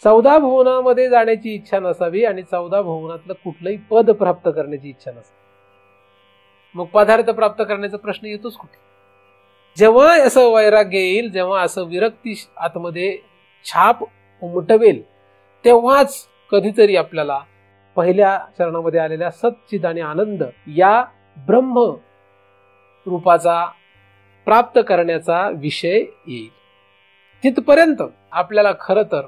14 भुवनामध्ये जाण्याची इच्छा नसावी आणि 14 भुवनातलं कुठलंही पद प्राप्त करण्याची इच्छा नसावी. मग पदार्थ प्राप्त करण्याचा प्रश्न येतोच कुठे? जेव्हा असं वैराग्य येईल, जेव्हा असं विरक्ती आतमध्ये छाप उमटवेल तेव्हाच कधीतरी आपल्याला पहिल्या चरणामध्ये आलेल्या सच्चिद आणि आनंद या ब्रह्म रूपाचा प्राप्त करण्याचा विषय येईल. तिथपर्यंत आपल्याला खरं तर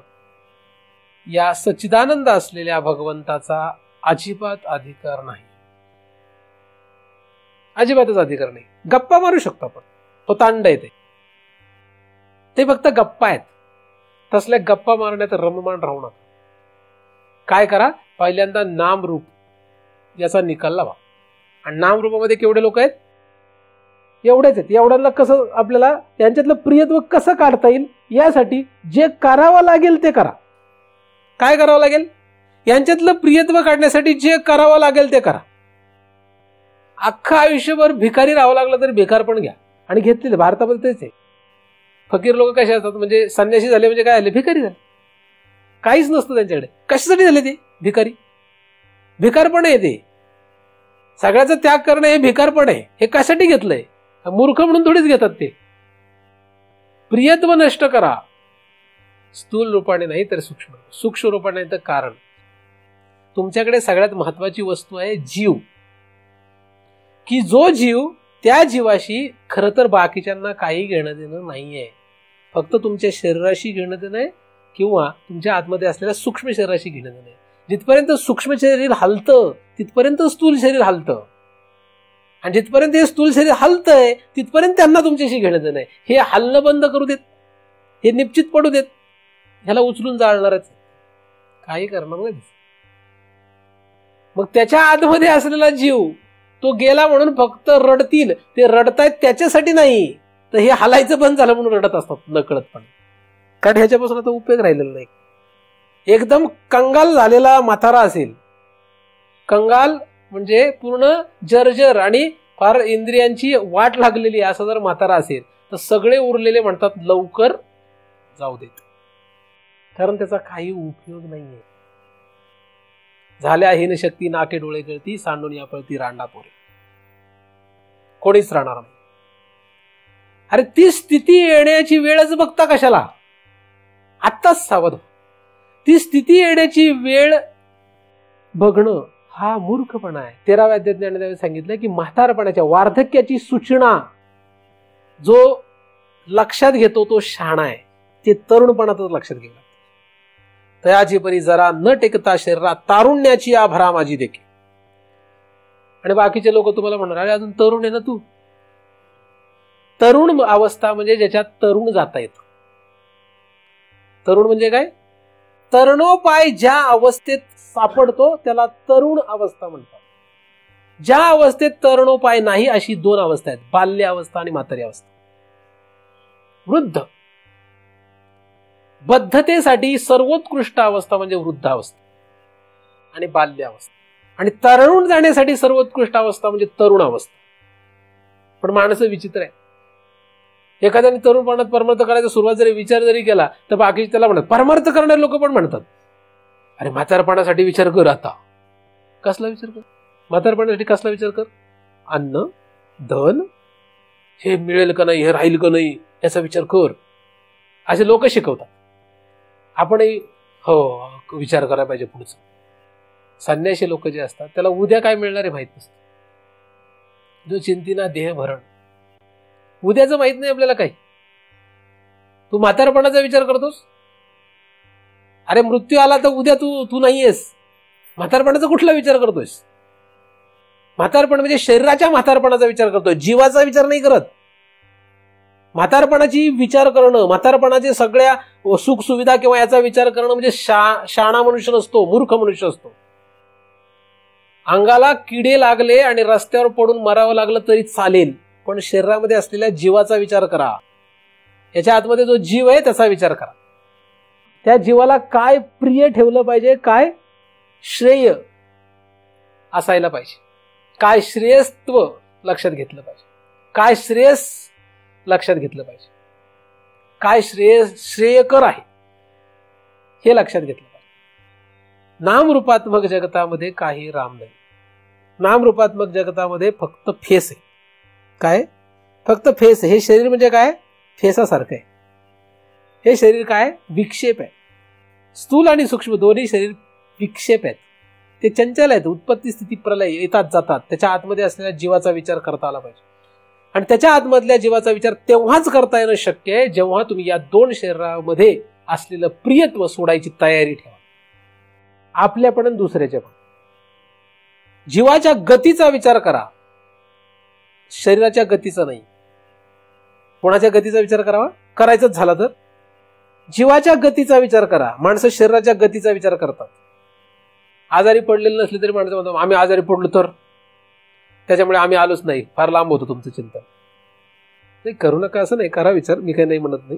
या सच्चिदानंद असलेल्या भगवंताचा अजिबात अधिकार नाही. अजिबातच अधिकार नाही. गप्पा मारू शकतो आपण, तो तांड येते, ते फक्त गप्पा आहेत. तसल्या गप्पा मारण्यात रममाण राहू नका. काय करा, पहिल्यांदा नाम रूप याचा निकाल लावा. आणि नाम रूपामध्ये केवढे लोक आहेत? एवढेच आहेत. एवढ्यांना कसं आपल्याला यांच्यातलं प्रियत्व कसं काढता येईल यासाठी जे करावं लागेल ते करा. काय करावं लागेल? यांच्यातलं प्रियत्व काढण्यासाठी जे करावं लागेल ते करा. अख्खं आयुष्यभर भिकारी राहावं लागलं तरी भिकार पण घ्या. आणि घेतलेले भारतामध्ये तेच आहे. फकीर लोक कसे असतात, म्हणजे संन्यासी झाले म्हणजे काय झाले? भिकारी झाले. काहीच नसतं त्यांच्याकडे. कशासाठी झाले ते? भिकारी. भिकारपण आहे ते. सगळ्याचा त्याग करणं हे भिकारपण आहे. हे कशासाठी घेतलंय? मूर्ख म्हणून थोडीच घेतात ते. प्रियत्व नष्ट करा. स्थूल रूपाने नाही तर सूक्ष्म रूपाने नाही तर कारण. तुमच्याकडे सगळ्यात महत्वाची वस्तू आहे जीव. की जो जीव, त्या जीवाशी खरं तर बाकीच्यांना काही घेणं देणं नाहीये. फक्त तुमच्या शरीराशी घेणं देणं आहे किंवा तुमच्या आतमध्ये असलेल्या सूक्ष्म शरीराशी घेणं देणं आहे. जिथपर्यंत सूक्ष्म शरीर हलतं तिथपर्यंत स्थूल शरीर हलतं. आणि जिथपर्यंत हे स्थूल शरीर हलतंय तिथपर्यंत त्यांना तुमच्याशी घेणं देणं आहे. हे हलणं बंद करू देत, हे निश्चित पडू देत, ह्याला उचलून जाळणारच. काही करणार नाही. मग त्याच्या आतमध्ये असलेला जीव तो गेला म्हणून फक्त रडतील. ते रडतायत त्याच्यासाठी नाही, तर हे हलायचं बंद झालं म्हणून रडत असतात नकळतपणे. कारण ह्याच्यापासून आता उपयोग राहिलेला नाही. एकदम कंगाल झालेला म्हातारा असेल, कंगाल म्हणजे पूर्ण जर्जर आणि फार इंद्रियांची वाट लागलेली असं जर म्हातारा असेल तर सगळे उरलेले म्हणतात लवकर जाऊ देत, कारण त्याचा काही उपयोग नाहीये. झाल्या हीन शक्ती नाके डोळे गळती, सांडून या पळती रांडा पोरे, कोणीच राहणार नाही. अरे ती स्थिती येण्याची वेळच बघता कशाला, आत्ताच सावध. ती स्थिती येण्याची वेळ बघणं हा मूर्खपणा आहे. 13व्या अध्यायात ज्ञानदेवाने सांगितलं की म्हातारपणाच्या वार्धक्याची सूचना जो लक्षात घेतो तो शहाणा आहे, ते तरुणपणातच लक्षात घेऊ लागतं. तयाची परी जरा न टेकता शरीरात तारुण्याची आभरा माझी देखील. आणि बाकीचे लोक तुम्हाला म्हणणार अरे अजून तरुण आहे ना तू. तरुण अवस्था म्हणजे ज्याच्यात तरुण जाता येतं. तरुण म्हणजे काय, तरुणोपाय ज्या अवस्थेत सापडतो त्याला तरुण अवस्था म्हणतात. ज्या अवस्थेत तरुणोपाय नाही अशी दोन अवस्था आहेत, बाल्य अवस्था आणि म्हातारी अवस्था. वृद्ध बद्धतेसाठी सर्वोत्कृष्ट अवस्था म्हणजे वृद्धावस्था आणि बाल्य अवस्था, आणि तरुण जाण्यासाठी सर्वोत्कृष्ट अवस्था म्हणजे तरुण अवस्था. पण माणसं विचित्र आहे. एखाद्याने तरुणपणात परमार्थ करायचा सुरुवात जरी विचार जरी केला तर बाकीचे त्याला म्हणतात, परमार्थ करणारे लोक पण म्हणतात अरे म्हातारपणासाठी विचार कर. आता कसला विचार कर, म्हातारपणासाठी कसला विचार कर, अन्न धन हे मिळेल का नाही, हे राहील का नाही याचा विचार कर, असे लोक शिकवतात. आपणही हो विचार करायला पाहिजे पुढचं. संन्याशी लोक जे असतात त्याला उद्या काय मिळणार आहे माहित नसतं. जो चिंतिना देह भरण, उद्याचं माहित नाही आपल्याला काही. तू म्हातारपणाचा विचार करतोस, अरे मृत्यू आला तर उद्या तू नाहीयेस. म्हातारपणाचा कुठला विचार करतोयस. म्हातारपण म्हणजे शरीराच्या म्हातारपणाचा विचार करतोय, जीवाचा विचार नाही करत. म्हातारपणाची विचार करणं, म्हातारपणाचे सगळ्या सुख सुविधा किंवा याचा विचार करणं म्हणजे शहाणा मनुष्य नसतो, मूर्ख मनुष्य असतो. अंगाला किडे लागले आणि रस्त्यावर पडून मरावं लागलं तरी चालेल, पण शरीरामध्ये असलेल्या जीवाचा विचार करा. याच्या आतमध्ये जो जीव आहे त्याचा विचार करा. त्या जीवाला काय प्रिय ठेवलं पाहिजे, काय श्रेय असायला पाहिजे, काय श्रेयस्त्व लक्षात घेतलं पाहिजे, काय श्रेयस लक्षात घेतलं पाहिजे, काय श्रेयकर आहे हे लक्षात घेतलं पाहिजे. नामरूपात्मक जगतामध्ये काही राम नाही. नामरूपात्मक जगतामध्ये फक्त फेस आहे. काय, फक्त फेस. हे शरीर म्हणजे काय, फेसासारखं आहे. हे शरीर काय, विक्षेप आहे. स्थूल आणि सूक्ष्म दोन्ही शरीर विक्षेप आहेत. ते चंचल आहेत, उत्पत्ती स्थिती प्रलय येतात जातात. त्याच्या आतमध्ये असलेल्या जीवाचा विचार करता आला पाहिजे, आणि त्याच्या आतमधल्या जीवाचा विचार तेव्हाच करता येणं शक्य आहे जेव्हा तुम्ही या दोन शरीरामध्ये असलेलं प्रियत्व सोडायची तयारी ठेवा, आपल्या पण दुसऱ्याच्या पण. जीवाच्या गतीचा विचार करा, शरीराच्या गतीचा नाही. कोणाच्या गतीचा विचार करावा, करायचंच झाला तर जीवाच्या गतीचा विचार करा. माणसं शरीराच्या गतीचा विचार करतात. आजारी पडलेले नसले तरी माणसं म्हणतात आम्ही आजारी पडलो तर त्याच्यामुळे आम्ही आलोच नाही, फार लांब होतं तुमचं चिंतन. नाही करू नका असं नाही, करा विचार, मी काही नाही म्हणत नाही.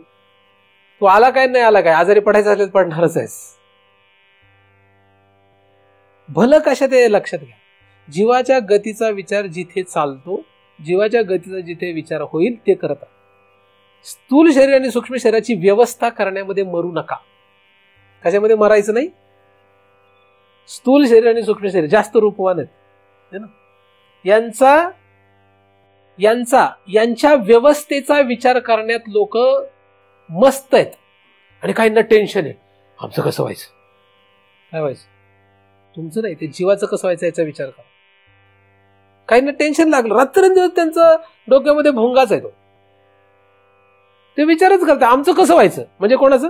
तू आला काय नाही आला काय, आजारी पडायचं असले पडणारच आहेस. भलं कशा ते लक्षात घ्या. जीवाच्या गतीचा विचार जिथे चालतो, जीवाच्या गतीचा जिथे विचार होईल ते करत. स्थूल शरीर आणि सूक्ष्म शरीराची व्यवस्था करण्यामध्ये मरू नका. कशामध्ये मरायचं नाही. स्थूल शरीर आणि सूक्ष्म शरीर जास्त रूपवान आहेत ना, यांच्या व्यवस्थेचा विचार करण्यात लोक मस्त आहेत. आणि काहींना टेन्शन आहे, आमचं कसं व्हायचं, काय व्हायचं. तुमचं नाही, ते जीवाचं कसं व्हायचं याचा विचार करा. काहींना टेन्शन लागलं, रात्रंदिवस त्यांचं डोक्यामध्ये भोंगाच आहे. ते विचारच करतात आमचं कसं व्हायचं. म्हणजे कोणाचं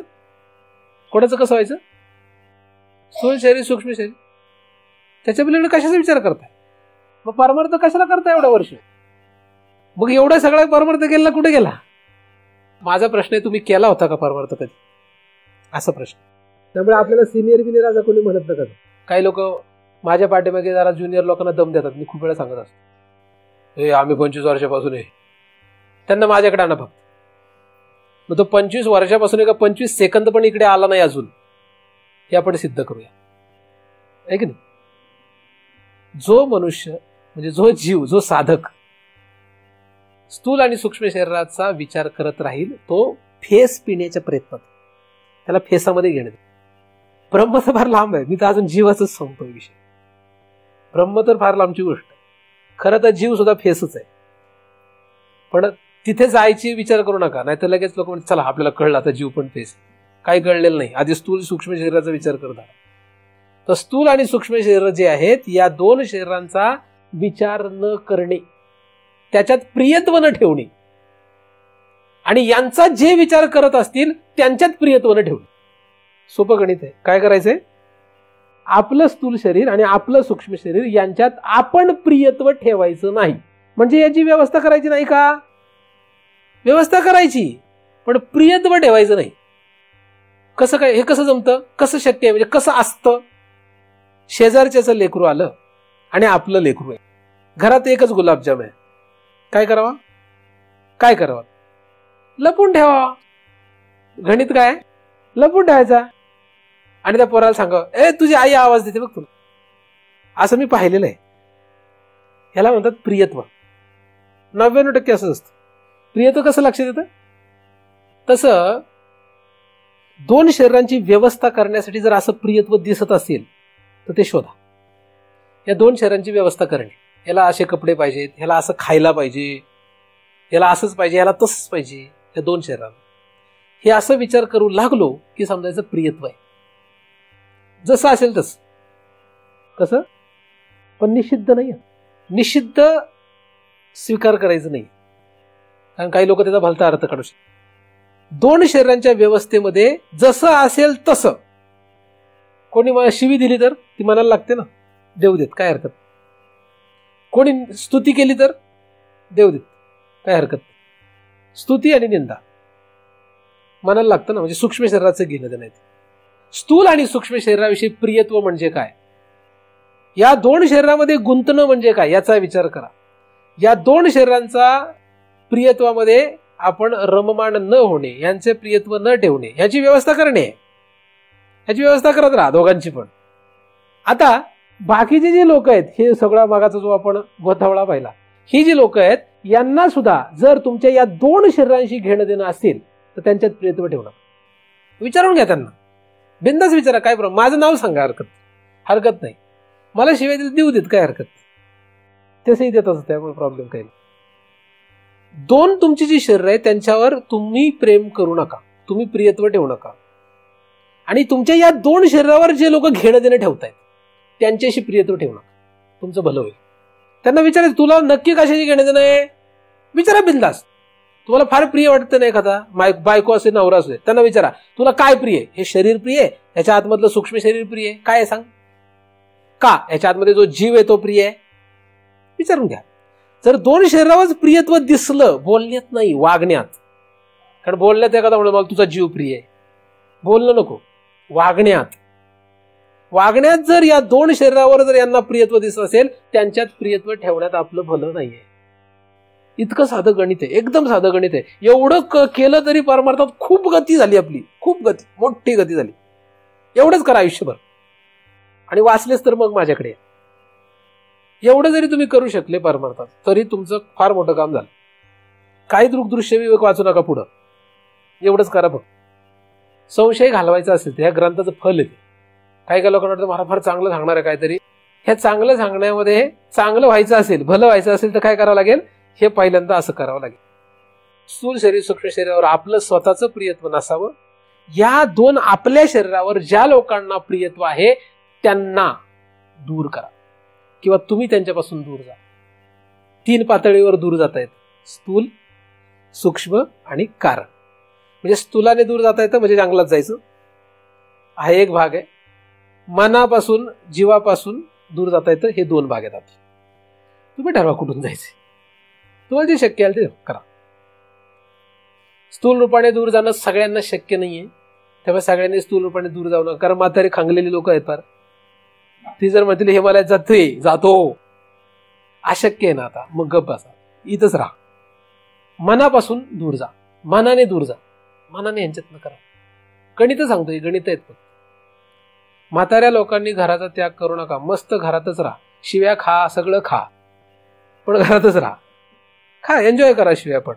कसं व्हायचं, स्थूल शरीर सूक्ष्म शरीर. त्याच्या पलीकडे कशाचा विचार करताय. मग परमार्थ कशाला करताय एवढ्या वर्ष. मग एवढा सगळा परमार्थ केला कुठे गेला. माझा प्रश्न आहे, तुम्ही केला होता का परमार्थ कधी, असा प्रश्न. त्यामुळे आपल्याला सिनियर बिनियर असं कोणी म्हणत नका. काही लोक माझ्या पाठीमागे जरा ज्युनियर लोकांना दम देतात. मी खूप वेळा सांगत असतो, हे आम्ही 25 वर्षापासून आहे, त्यांना माझ्याकडे आणा फक्त. मग तो 25 वर्षापासून एका 25 सेकंद पण इकडे आला नाही अजून, हे आपण सिद्ध करूया, आहे की नाही. जो मनुष्य म्हणजे जो जीव, जो साधक स्थूल आणि सूक्ष्म शरीराचा विचार करत राहील तो फेस पिण्याच्या प्रयत्नात, त्याला फेसामध्ये घेणे. ब्रह्म तर फार लांब आहे, मी तर अजून जीवाच सांगतोय विषय. ब्रह्म तर फार लांबची गोष्ट आहे. खरं तर जीव सुद्धा फेसच आहे. पण तिथे जायची विचार करू नका, नाहीतर लगेच लोक म्हणतात चला आपल्याला कळलं आता जीव पण फेस. काही कळलेलं नाही, आधी स्थूल सूक्ष्म शरीराचा विचार करता. तर स्थूल आणि सूक्ष्म शरीर जे आहेत या दोन शरीरांचा विचार न करणे, त्याच्यात प्रियत्व न ठेवणे आणि यांचा जे विचार करत असतील त्यांच्यात प्रियत्व न ठेवणे. सोपं गणित आहे. काय करायचंय? आपलं स्थूल शरीर आणि आपलं सूक्ष्म शरीर यांच्यात आपण प्रियत्व ठेवायचं नाही. म्हणजे याची व्यवस्था करायची नाही का? व्यवस्था करायची, पण प्रियत्व ठेवायचं नाही. कसं काय? हे कसं जमतं? कसं शक्य आहे? म्हणजे कसं असतं? शेजारच्याचं लेकरू आलं आणि आपलं लेकरू आहे, घरात एकच गुलाबजाम आहे, काय करावा? काय करावं? लपून ठेवा. गणित काय? लपून ठेवायचा. आणि त्या पोराला सांगा ए तुझी आई आवाज देते बघ तुला. असं मी पाहिलेलं आहे. ह्याला म्हणतात प्रियत्व. 99% असं असतं. प्रियत्व कसं लक्षात येतं? तसं दोन शरीरांची व्यवस्था करण्यासाठी जर असं प्रियत्व दिसत असेल तर ते शोधा. या दोन शरीरांची व्यवस्था करणे, याला असे कपडे पाहिजेत, ह्याला असं खायला पाहिजे, याला असंच पाहिजे, याला तसंच पाहिजे, या दोन शरीरांना हे असं विचार करू लागलो की समजायचं प्रियत्व आहे. जसं असेल तसं. कसं? पण निषिद्ध नाही. निषिद्ध स्वीकार करायचं नाही, कारण काही लोक त्याचा भलता अर्थ काढू शकतात. दोन शरीरांच्या व्यवस्थेमध्ये जसं असेल तसं. कोणी मला शिवी दिली तर ती मनाला लागते ना, देऊ देत, काय हरकत. कोणी स्तुती केली तर देऊ देत, काय हरकत. स्तुती आणि निंदा मनाला लागतं ना, म्हणजे सूक्ष्म शरीराचं घेणं देणं. स्थूल आणि सूक्ष्म शरीराविषयी प्रियत्व म्हणजे काय? या दोन शरीरामध्ये गुंतणं म्हणजे काय याचा विचार करा. या दोन शरीरांचा प्रियत्वामध्ये आपण रममाण न होणे, यांचे प्रियत्व न ठेवणे, याची व्यवस्था करणे. याची व्यवस्था करत राहा दोघांची पण. आता बाकीचे जे लोक आहेत, हे सगळा मागाचा जो आपण गोथावळा पाहिला, ही जी लोक आहेत यांना सुद्धा जर तुमच्या या दोन शरीरांशी घेणं देणं असेल तर त्यांच्यात प्रियत्व ठेवणं. विचारून घ्या त्यांना, बिंदास विचारा, काय प्रॉब्लेम, माझं नाव सांगा, हरकत नाही, मला शिवाय देऊ देत, काय हरकत. तसंही देत असत, त्यामुळे प्रॉब्लेम काही नाही. दोन तुमची जी शरीर आहे त्यांच्यावर तुम्ही प्रेम करू नका, तुम्ही प्रियत्व ठेवू नका. आणि तुमच्या या दोन शरीरावर जे लोक घेणं देणं ठेवतायत त्यांच्याशी प्रियत्व ठेवू नका, तुमचं भलं होईल. त्यांना विचारायचं तुला नक्की कशाशी घेणं देणं आहे, विचारा बिंदास. तुम्हाला फार प्रिय वाटतं नाही एखादा, बायको असे नवरा असे, त्यांना विचारा तुला काय प्रिय आहे. हे शरीर प्रिय आहे, याच्या आतमधलं सूक्ष्म शरीर प्रिय आहे, काय सांग. का याच्या आतमध्ये जो जीव आहे तो प्रिय आहे, विचारून घ्या. जर दोन शरीरावरच प्रियत्व दिसलं, बोलण्यात नाही वागण्यात, कारण बोलण्यात एखादा म्हणून मला तुझा जीव प्रिय आहे, बोलणं नको, वागण्यात जर या दोन शरीरावर जर यांना प्रियत्व दिसत असेल त्यांच्यात प्रियत्व ठेवण्यात आपलं भलं नाहीये. इतकं साधं गणित आहे, एकदम साधं गणित आहे. एवढं केलं तरी परमार्थात खूप गती झाली आपली, खूप गती, मोठी गती झाली. एवढंच करा आयुष्यभर आणि वाचलेच तर मग माझ्याकडे. एवढं जरी तुम्ही करू शकले परमार्थात तरी तुमचं फार मोठं काम झालं. काही दृश्य विवेक वाचू नका पुढं, एवढंच करा फक्त. संशय घालवायचा असेल तर ह्या ग्रंथाचं फल येते. काही काही लोकांना वाटतं मला फार चांगलं सांगणार आहे काहीतरी. ह्या चांगलं सांगण्यामध्ये चांगलं व्हायचं असेल, भलं व्हायचं असेल तर काय करावं लागेल, हे पहिल्यांदा असं करावं लागेल. स्थूल शरीर सूक्ष्म शरीरावर आपलं स्वतःचं प्रियत्व नसावं. या दोन आपल्या शरीरावर ज्या लोकांना प्रियत्व आहे त्यांना दूर करा किंवा तुम्ही त्यांच्यापासून दूर जा. 3 पातळीवर दूर जाता येत, स्थूल, सूक्ष्म आणि कारण. म्हणजे स्थूलाने दूर जाता येतं म्हणजे जंगलात जायचं, हा एक भाग आहे. मनापासून जीवापासून दूर जाता येतं, हे 2 भाग आहेत आपले. तुम्ही ठरवा कुठून जायचे, तुम्हाला जे शक्य आहे ते करा. स्थूल रूपाने दूर जाणं सगळ्यांना शक्य नाहीये, त्यामुळे सगळ्यांनी स्थूल रूपाने दूर जाऊ नका. कारण म्हातारे खांगलेली लोक आहेत फार, ती जर म्हणतील हिमालयात जातो, अशक्य आहे ना. आता मग गप्प बसा, इथंच राहा. मनापासून दूर जा, मनाने दूर जा, मनाने यांच्यात न करा. गणित सांगतोय, गणित आहेत फक्त. म्हाताऱ्या लोकांनी घराचा त्याग करू नका, मस्त घरातच राहा, शिव्या खा, सगळं खा, पण घरातच राहा. खा, एन्जॉय करा. शिवाय पण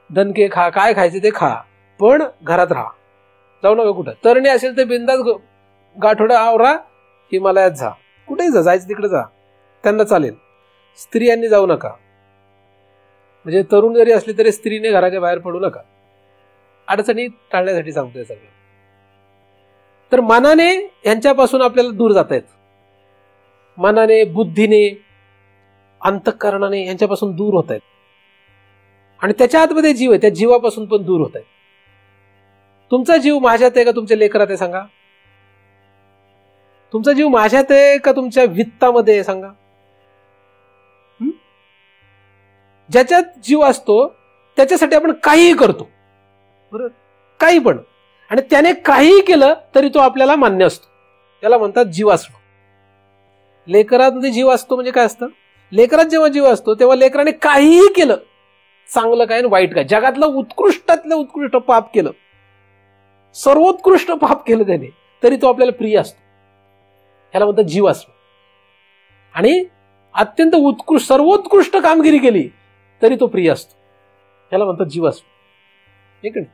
दणके खा, काय खायचे ते खा, पण घरात राहा, जाऊ नका कुठं. तरणी असेल तर बिंदास गाठोडा आवरा, हिमालयात जा, कुठेही जा, जायचं तिकडे जा, त्यांना चालेल. स्त्रियांनी जाऊ नका. म्हणजे तरुण जरी असले तरी स्त्रीने घराच्या बाहेर पडू नका. अडचणी टाळण्यासाठी सांगतोय सगळं. तर मनाने यांच्यापासून आपल्याला दूर जाता येत. मनाने, बुद्धीने, अंतःकरणाने यांच्यापासून दूर होत आहेत. आणि त्याच्या आतमध्ये जीव आहे, त्या जीवापासून पण दूर होत आहेत. तुमचा जीव माझ्यात आहे का तुमच्या लेकरात आहे सांगा? तुमचा जीव माझ्यात आहे का तुमच्या वित्तामध्ये आहे सांगा? ज्याच्यात जीव असतो त्याच्यासाठी आपण काहीही करतो, बरोबर, काही पण. आणि त्याने काहीही केलं तरी तो आपल्याला मान्य असतो. त्याला म्हणतात जीव असणं. लेकरात जीव असतो म्हणजे काय असतं? लेकरात जेव्हा जीव असतो तेव्हा लेकराने काहीही केलं, चांगलं काय आणि वाईट काय, जगातलं उत्कृष्टातलं उत्कृष्ट पाप केलं, सर्वोत्कृष्ट पाप केलं त्याने, तरी तो आपल्याला प्रिय असतो. ह्याला म्हणतात जीव असणं. आणि अत्यंत उत्कृष्ट, सर्वोत्कृष्ट कामगिरी केली तरी तो प्रिय असतो. ह्याला म्हणतात जीव असणं. ठीक आहे.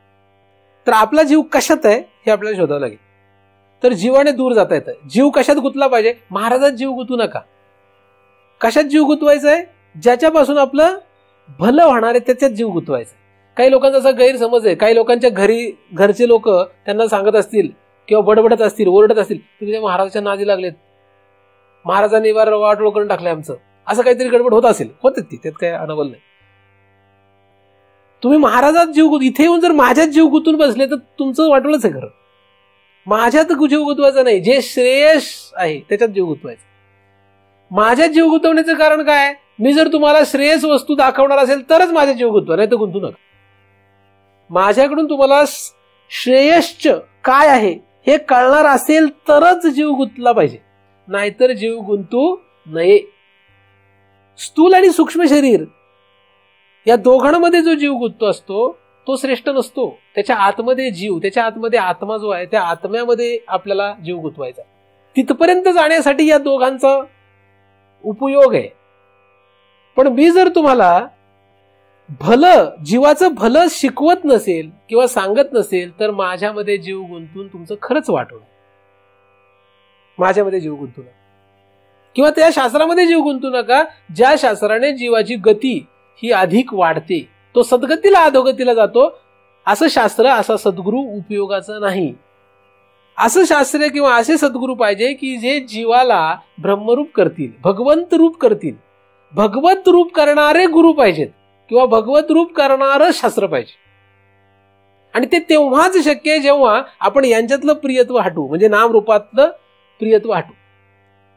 तर आपला जीव कशात आहे हे आपल्याला शोधावं लागेल. तर जीवाने दूर जाता येतं. जीव कशात गुंतला पाहिजे? महाराजात जीव गुंतू नका. कशात जीव गुंतवायचा आहे? ज्याच्यापासून आपलं भलं होणार आहे त्याच्यात जीव गुंतवायचा. काही लोकांचा असा गैरसमज आहे. काही लोकांच्या घरचे लोक त्यांना सांगत असतील किंवा बडबडत असतील, ओरडत असतील, तुम्ही त्या महाराजाच्या नादी लागलेत, महाराजांनी वाटोळ करून टाकलंय आमचं, असं काहीतरी गडबड होत असेल. होते ती, त्यात काय अनवल नाही. तुम्ही महाराजात जीव इथे येऊन जर माझ्यात जीव गुंतून बसले तर तुमचं वाटोळच आहे खरं. माझ्यात जीव गुंतवायचा नाही, जे श्रेयस आहे त्याच्यात जीव गुंतवायचा. माझ्यात जीव गुंतवण्याचं कारण काय? मी जर तुम्हाला श्रेयस वस्तू दाखवणार असेल तरच माझ्यात जीव गुंतवा, नाही तर गुंतू नका. माझ्याकडून तुम्हाला श्रेयश्च काय आहे हे कळणार असेल तरच जीव गुंतला पाहिजे, नाहीतर जीव गुंतू नये. स्थूल आणि सूक्ष्म शरीर या दोघांमध्ये जो जीव गुंततो असतो तो श्रेष्ठ नसतो. त्याच्या आतमध्ये जीव, त्याच्या आतमध्ये आत्मा जो आहे त्या आत्म्यामध्ये आपल्याला जीव गुंतवायचा. तिथपर्यंत जाण्यासाठी या दोघांचा उपयोग आहे. पण मी जर तुम्हाला भलं, जीवाचं भलं शिकवत नसेल किंवा सांगत नसेल तर माझ्यामध्ये जीव गुंतून तुमचं खरंच वाटवलं. माझ्यामध्ये जीव गुंतू नका किंवा त्या शास्त्रामध्ये जीव गुंतू नका ज्या शास्त्राने जीवाची गती ही अधिक वाढते, तो सद्गतीला अधोगतीला जातो. असं शास्त्र, असा सद्गुरू उपयोगाचं नाही. असं शास्त्र किंवा असे सद्गुरू पाहिजे की जे जीवाला ब्रह्मरूप करतील, भगवंत रूप करतील. भगवत रूप करणारे गुरु पाहिजेत किंवा भगवत रूप करणारं शास्त्र पाहिजे. आणि ते तेव्हाच शक्य आहे जेव्हा आपण यांच्यातलं प्रियत्व हटू, म्हणजे नामरूपातलं प्रियत्व हटू.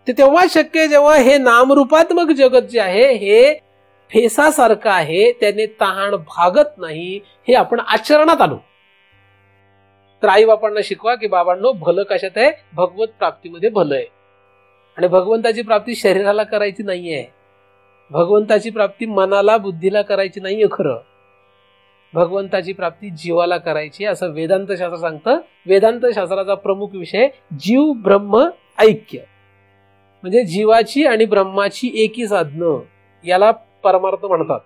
ते तेव्हाच शक्य आहे जेव्हा हे नामरूपात्मक जगत जे आहे हे फेसासारखं आहे, त्याने तहान भागत नाही, हे आपण आचरणात आणू. तर आई बापांना शिकवा की बाबांनो, भलं कशात आहे? भगवत प्राप्तीमध्ये भलं आहे. आणि भगवंताची प्राप्ती शरीराला करायची नाहीये, भगवंताची प्राप्ती मनाला, बुद्धीला करायची नाहीये. खरं भगवंताची प्राप्ती जीवाला करायची, असं वेदांत शास्त्र सांगतं. वेदांत शास्त्राचा प्रमुख विषय जीव ब्रह्म ऐक्य, म्हणजे जीवाची आणि ब्रह्माची एकी साधनं, याला परमार्थ म्हणतात.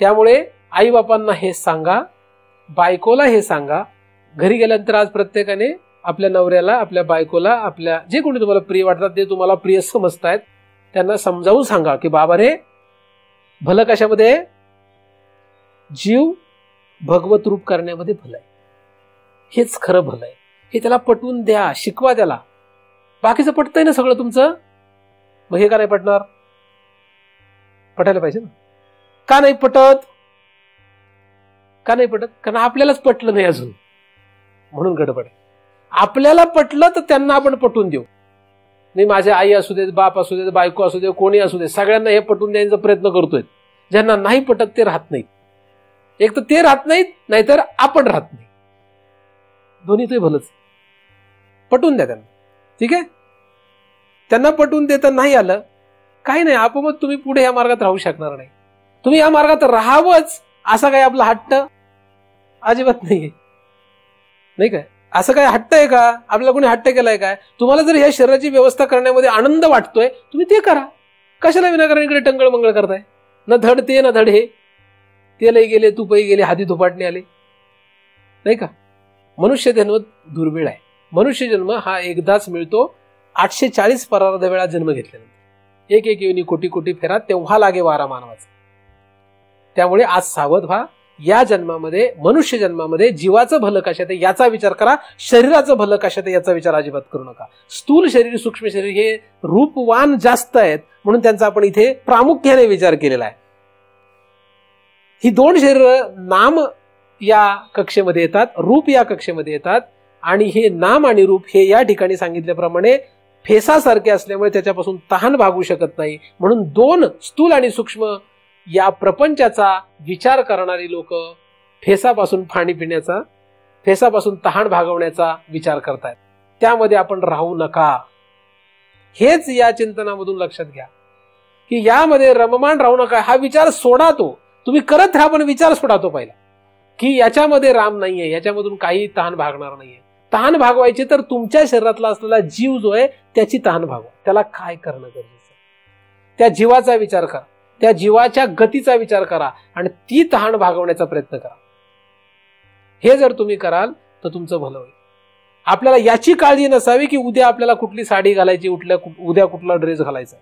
त्यामुळे आई बापांना हे सांगा, बायकोला हे सांगा. घरी गेल्यानंतर आज प्रत्येकाने आपल्या नवऱ्याला, आपल्या बायकोला, आपल्या जे कोणी तुम्हाला प्रिय वाटतात, ते तुम्हाला प्रिय समजतायत, त्यांना समजावून सांगा की बाबा रे, भलं कशामध्ये? जीव भगवत रूप करण्यामध्ये भलं आहे, हेच खरं भलं आहे. हे त्याला पटवून द्या, शिकवा त्याला. बाकीचं पटतंय ना सगळं तुमचं, मग हे का नाही पटणार? पटायला पाहिजे ना. का नाही पटत? का नाही पटत? कारण आपल्यालाच पटलं नाही अजून, म्हणून गडबड. आपल्याला पटलं तर त्यांना आपण पटवून देऊ. नाही, माझ्या आई असू देत, बाप असू देत, बायको असू दे, कोणी असू दे, सगळ्यांना हे पटवून द्यायचा प्रयत्न करतोय. ज्यांना नाही पटत ते राहत नाहीत. एक तर ते राहत नाहीत, नाहीतर आपण राहत नाही. दोन्ही ते भलंच. पटवून द्या त्यांना, ठीक आहे? त्यांना पटवून देता नाही आलं, काही नाही, आपोआप तुम्ही पुढे या मार्गात राहू शकणार नाही. तुम्ही या मार्गात राहावंच असा काही आपला हट्ट अजिबात नाहीये, नाही काय? असं काय हट्ट आहे का? आपल्याला कोणी हट्ट केलाय काय? तुम्हाला जर या शरीराची व्यवस्था करण्यामध्ये आनंद वाटतोय, तुम्ही ते करा. कशाला विनाकारण इकडे टंगळ मंगळ करताय? न धड ते न धड हे, तेलही गेले तुपही गेले, हाती धुपाटणे आले, नाही का. मनुष्य जन्म दुर्मिळ आहे. मनुष्य जन्म हा एकदाच मिळतो. 840 परार्ध वेळा जन्म घेतल्यानंतर, एक एक योनी कोटी कोटी फेरा, तेव्हा लागे वारा मानवाचा. त्यामुळे आज सावध व्हा. या जन्मामध्ये, मनुष्य जन्मामध्ये जीवाचं भलं कशात आहे याचा विचार करा. शरीराचं भलं कशात आहे याचा विचार अजिबात करू नका. स्थूल शरीर, सूक्ष्म शरीर हे रूपवान जास्त आहेत म्हणून त्यांचा आपण इथे प्रामुख्याने विचार केलेला आहे. ही दोन शरीर नाम या कक्षेमध्ये येतात, रूप या कक्षेमध्ये येतात. आणि हे नाम आणि रूप हे या ठिकाणी सांगितल्याप्रमाणे फेसासारखे असल्यामुळे त्याच्यापासून तहान भागू शकत नाही. म्हणून दोन, स्थूल आणि सूक्ष्म, या प्रपंचाचा विचार करणारी लोक फेसापासून पाणी पिण्याचा, फेसापासून तहान भागवण्याचा विचार करतायत. त्यामध्ये आपण राहू नका. हेच या चिंतनामधून लक्षात घ्या की यामध्ये रममाण राहू नका. हा विचार सोडा, तो तुम्ही करत राहा पण विचार सोडा तो पहिला, की याच्यामध्ये राम नाहीये, याच्यामधून काही तहान भागणार नाहीये. तहान भागवायची तर तुमच्या शरीरातला असलेला जीव जो आहे त्याची तहान भागवा. त्याला काय करणं गरजेचं, त्या जीवाचा विचार करा, त्या जीवाच्या गतीचा विचार करा आणि ती तहान भागवण्याचा प्रयत्न करा. हे जर तुम्ही कराल तर तुमचं भलं होईल. आपल्याला याची काळजी नसावी की उद्या आपल्याला कुठली साडी घालायची, उद्या कुठला ड्रेस घालायचा,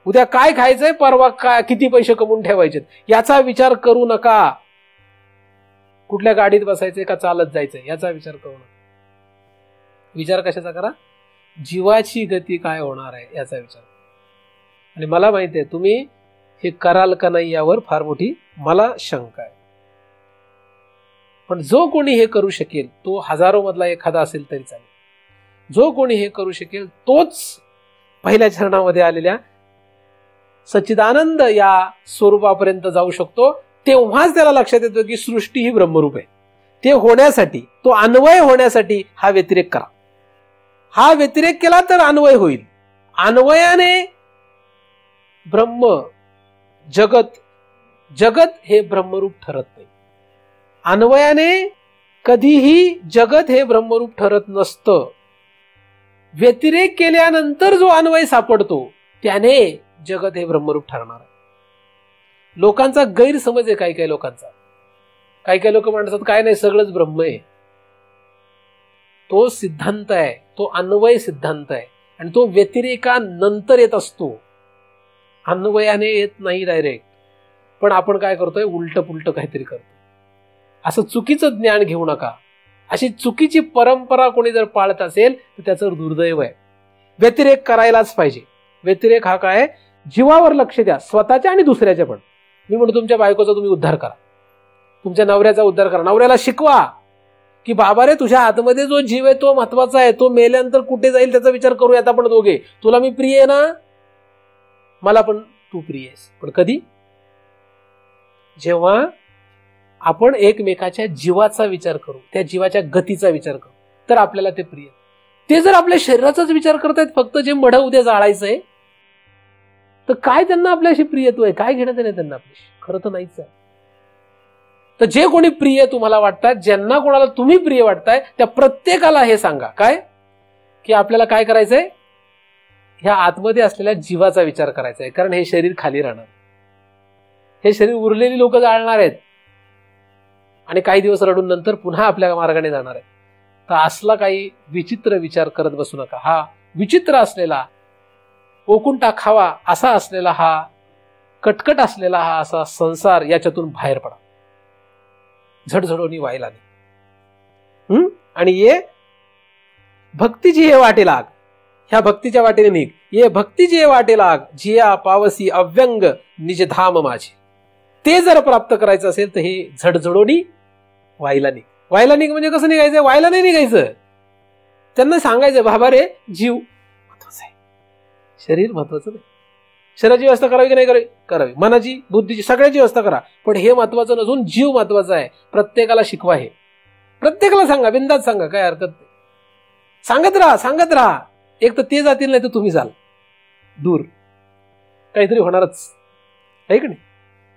उद्या काय खायचंय, परवा काय, किती पैसे कमवून ठेवायचे, याचा विचार करू नका. कुठल्या गाडीत बसायचंय का चालत जायचंय याचा विचार करू नका. विचार कशाचा करा, जीवाची गती काय होणार आहे याचा विचार. आणि मला माहिती आहे तुम्ही हे कराल का नाही यावर फार मोठी मला शंका आहे. पण जो कोणी हे करू शकेल तो हजारो मधला एखादा असेल तरी चालेल. जो कोणी हे करू शकेल तोच पहिल्या चरणामध्ये आलेल्या सच्चिदानंद या स्वरूपापर्यंत जाऊ शकतो. तेव्हाच त्याला लक्षात येतं की सृष्टी ही ब्रह्मरूप आहे. ते होण्यासाठी, तो अन्वय होण्यासाठी हा व्यतिरेक करा. हा व्यतिरेक केला तर अन्वय होईल. अन्वयाने ब्रह्म, जगत हे ब्रह्मरूप ठरत नाही. अन्वयाने कधीही जगत हे ब्रह्मरूप ठरत नसतं. व्यतिरेक केल्यानंतर जो अन्वय सापडतो त्याने जगत हे ब्रह्मरूप ठरणार आहे. लोकांचा गैरसमज आहे काही काही लोकांचा. काही काही लोक म्हणतात काय नाही सगळंच ब्रह्म आहे. तो सिद्धांत आहे, तो अन्वय सिद्धांत आहे आणि तो व्यतिरेकानंतर येत असतो, अन्वयाने येत नाही डायरेक्ट. पण आपण काय करतोय, उलट पुलट काहीतरी करतोय. असं चुकीचं ज्ञान घेऊ नका. अशी चुकीची परंपरा कोणी जर पाळत असेल तर त्याचं दुर्दैव आहे. व्यतिरेक करायलाच पाहिजे. व्यतिरेक हा काय, जीवावर लक्ष द्या, स्वतःच्या आणि दुसऱ्याच्या पण. मी म्हणतो तुमच्या बायकोचा तुम्ही उद्धार करा, तुमच्या नवऱ्याचा उद्धार करा. नवऱ्याला शिकवा की बाबा रे तुझ्या आतमध्ये जो जीव आहे तो महत्वाचा आहे, तो मेल्यानंतर कुठे जाईल त्याचा विचार करूयात आपण दोघे. तुला मी प्रिय आहे ना, मला पण तू प्रिय आहेस. पण कधी, जेव्हा आपण एकमेकाच्या जीवाचा विचार करू, त्या जीवाच्या गतीचा विचार करू, तर आपल्याला ते प्रिय. ते जर आपल्या शरीराचाच विचार करतायत फक्त, जे मढ उद्या जाळायचंय, तर काय त्यांना आपल्याशी प्रियत्व आहे, काय घेणं देणं त्यांना आपल्याशी, खरं तर नाहीच आहे. तर जे कोणी प्रिय तुम्हाला वाटतात, ज्यांना कोणाला तुम्ही प्रिय वाटताय, त्या प्रत्येकाला हे सांगा काय, की आपल्याला काय करायचंय, ह्या आतमध्ये असलेल्या जीवाचा विचार करायचा आहे. कारण हे शरीर खाली राहणार, हे शरीर उरलेली लोक जाळणार आहेत आणि काही दिवस रडून नंतर पुन्हा आपल्या मार्गाने जाणार आहेत. तर असला काही विचित्र विचार करत बसू नका. हा विचित्र असलेला, ओकून टाकावा असा असलेला, हा कटकट असलेला हा असा संसार, याच्यातून बाहेर पडा, झडझडोनी व्हायला नाही. आणि ये भक्तीची हे वाटे लाग, ह्या भक्तीच्या वाटेने निघ. ये भक्तीची हे वाटे लाग, जिया पावसी अव्यंग निज धाम माझे. ते जर प्राप्त करायचं असेल तर हे झडझडोनी व्हायला निघ. व्हायला निघ म्हणजे कसं निघायचं, व्हायला नाही निघायचं. त्यांना सांगायचं बाबा रे जीव महत्वाचा आहे, शरीर महत्वाचं नाही. शरीराची व्यवस्था करावी की नाही करावी, करावी. मनाची, बुद्धीची, सगळ्याची व्यवस्था करा, पण हे महत्वाचं नसून जीव महत्वाचा आहे. प्रत्येकाला शिकवा, हे प्रत्येकाला सांगा, बिंदात सांगा, काय हरकत नाही. सांगत राहा. एक तर ते जातील, नाही तर तुम्ही जाल दूर. काहीतरी होणारच आहे की नाही,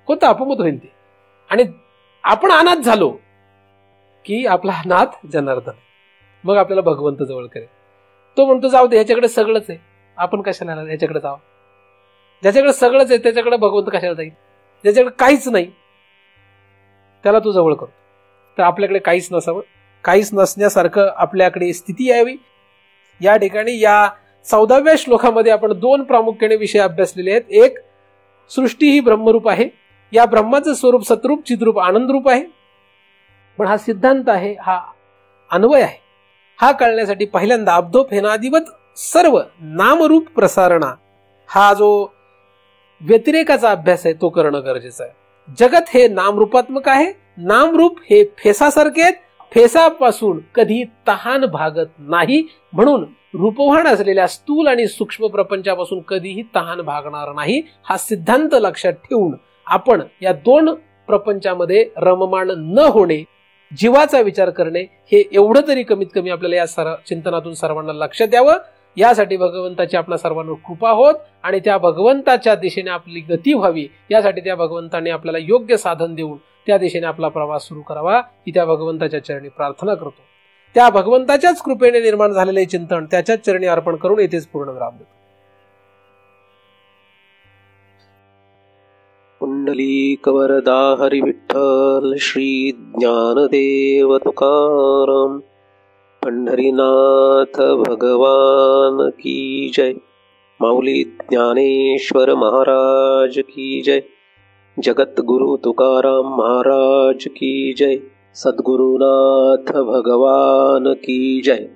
कोणतं अपमत होईल ते. आणि आपण अनाथ झालो की आपला नाथ जनार्दन, मग आपल्याला भगवंत जवळ करेल. तो म्हणतो जाऊ दे, ह्याच्याकडे सगळंच आहे, आपण कशाला ह्याच्याकडे जावं. ज्याच्याकडे सगळंच आहे त्याच्याकडे भगवंत कशाला जाईल. ज्याच्याकडे काहीच नाही त्याला तू जवळ करतो. तर आपल्याकडे काहीच नसावं, काहीच नसण्यासारखं आपल्याकडे स्थिती यावी. या ठिकाणी या 14व्या श्लोकामध्ये आपण 2 प्रामुख्याने विषय अभ्यासलेले आहेत. एक, सृष्टी ही ब्रह्मरूप आहे, या ब्रह्माचं स्वरूप सतरूप चिद्रूप आनंदरूप आहे. पण हा सिद्धांत आहे, हा अन्वय आहे. हा कळण्यासाठी पहिल्यांदा अब्धो फेनादिवत सर्व नामरूप प्रसारणा हा जो व्यतिरेकाचा अभ्यास आहे तो करणं गरजेचं आहे. जगत हे नामरूपात्मक आहे, नामरूप हे फेसासारखे आहेत, फेसापासून कधी तहान भागत नाही, म्हणून रूपवान असलेल्या स्थूल आणि सूक्ष्म प्रपंचापासून कधीही तहान भागणार नाही. हा सिद्धांत लक्षात ठेवून आपण या 2 प्रपंचामध्ये रममाण न होणे, जीवाचा विचार करणे, हे एवढं तरी कमीत कमी आपल्याला या चिंतनातून सर्वांना लक्षात यावं. यासाठी भगवंताची आपल्या सर्वांवर कृपा होत आणि त्या भगवंताच्या दिशेने आपली गती व्हावी, यासाठी त्या भगवंताने आपल्याला योग्य साधन देऊन त्या दिशेने आपला प्रवास सुरू करावा, ही त्या भगवंताच्या चरणी प्रार्थना करतो. त्या भगवंताच्याच कृपेने निर्माण झालेले चिंतन त्याच्याच चरणी अर्पण करून येथेच पूर्ण विराम देतो. पुंडलीकवरदा हरी विठ्ठल श्री ज्ञानदेव तुकाराम. पंढरीनाथ भगवान की जय. माऊली ज्ञानेश्वर महाराज की जय. जगद्गुरु तुकाराम महाराज की जय. सद्गुरुनाथ भगवान की जय.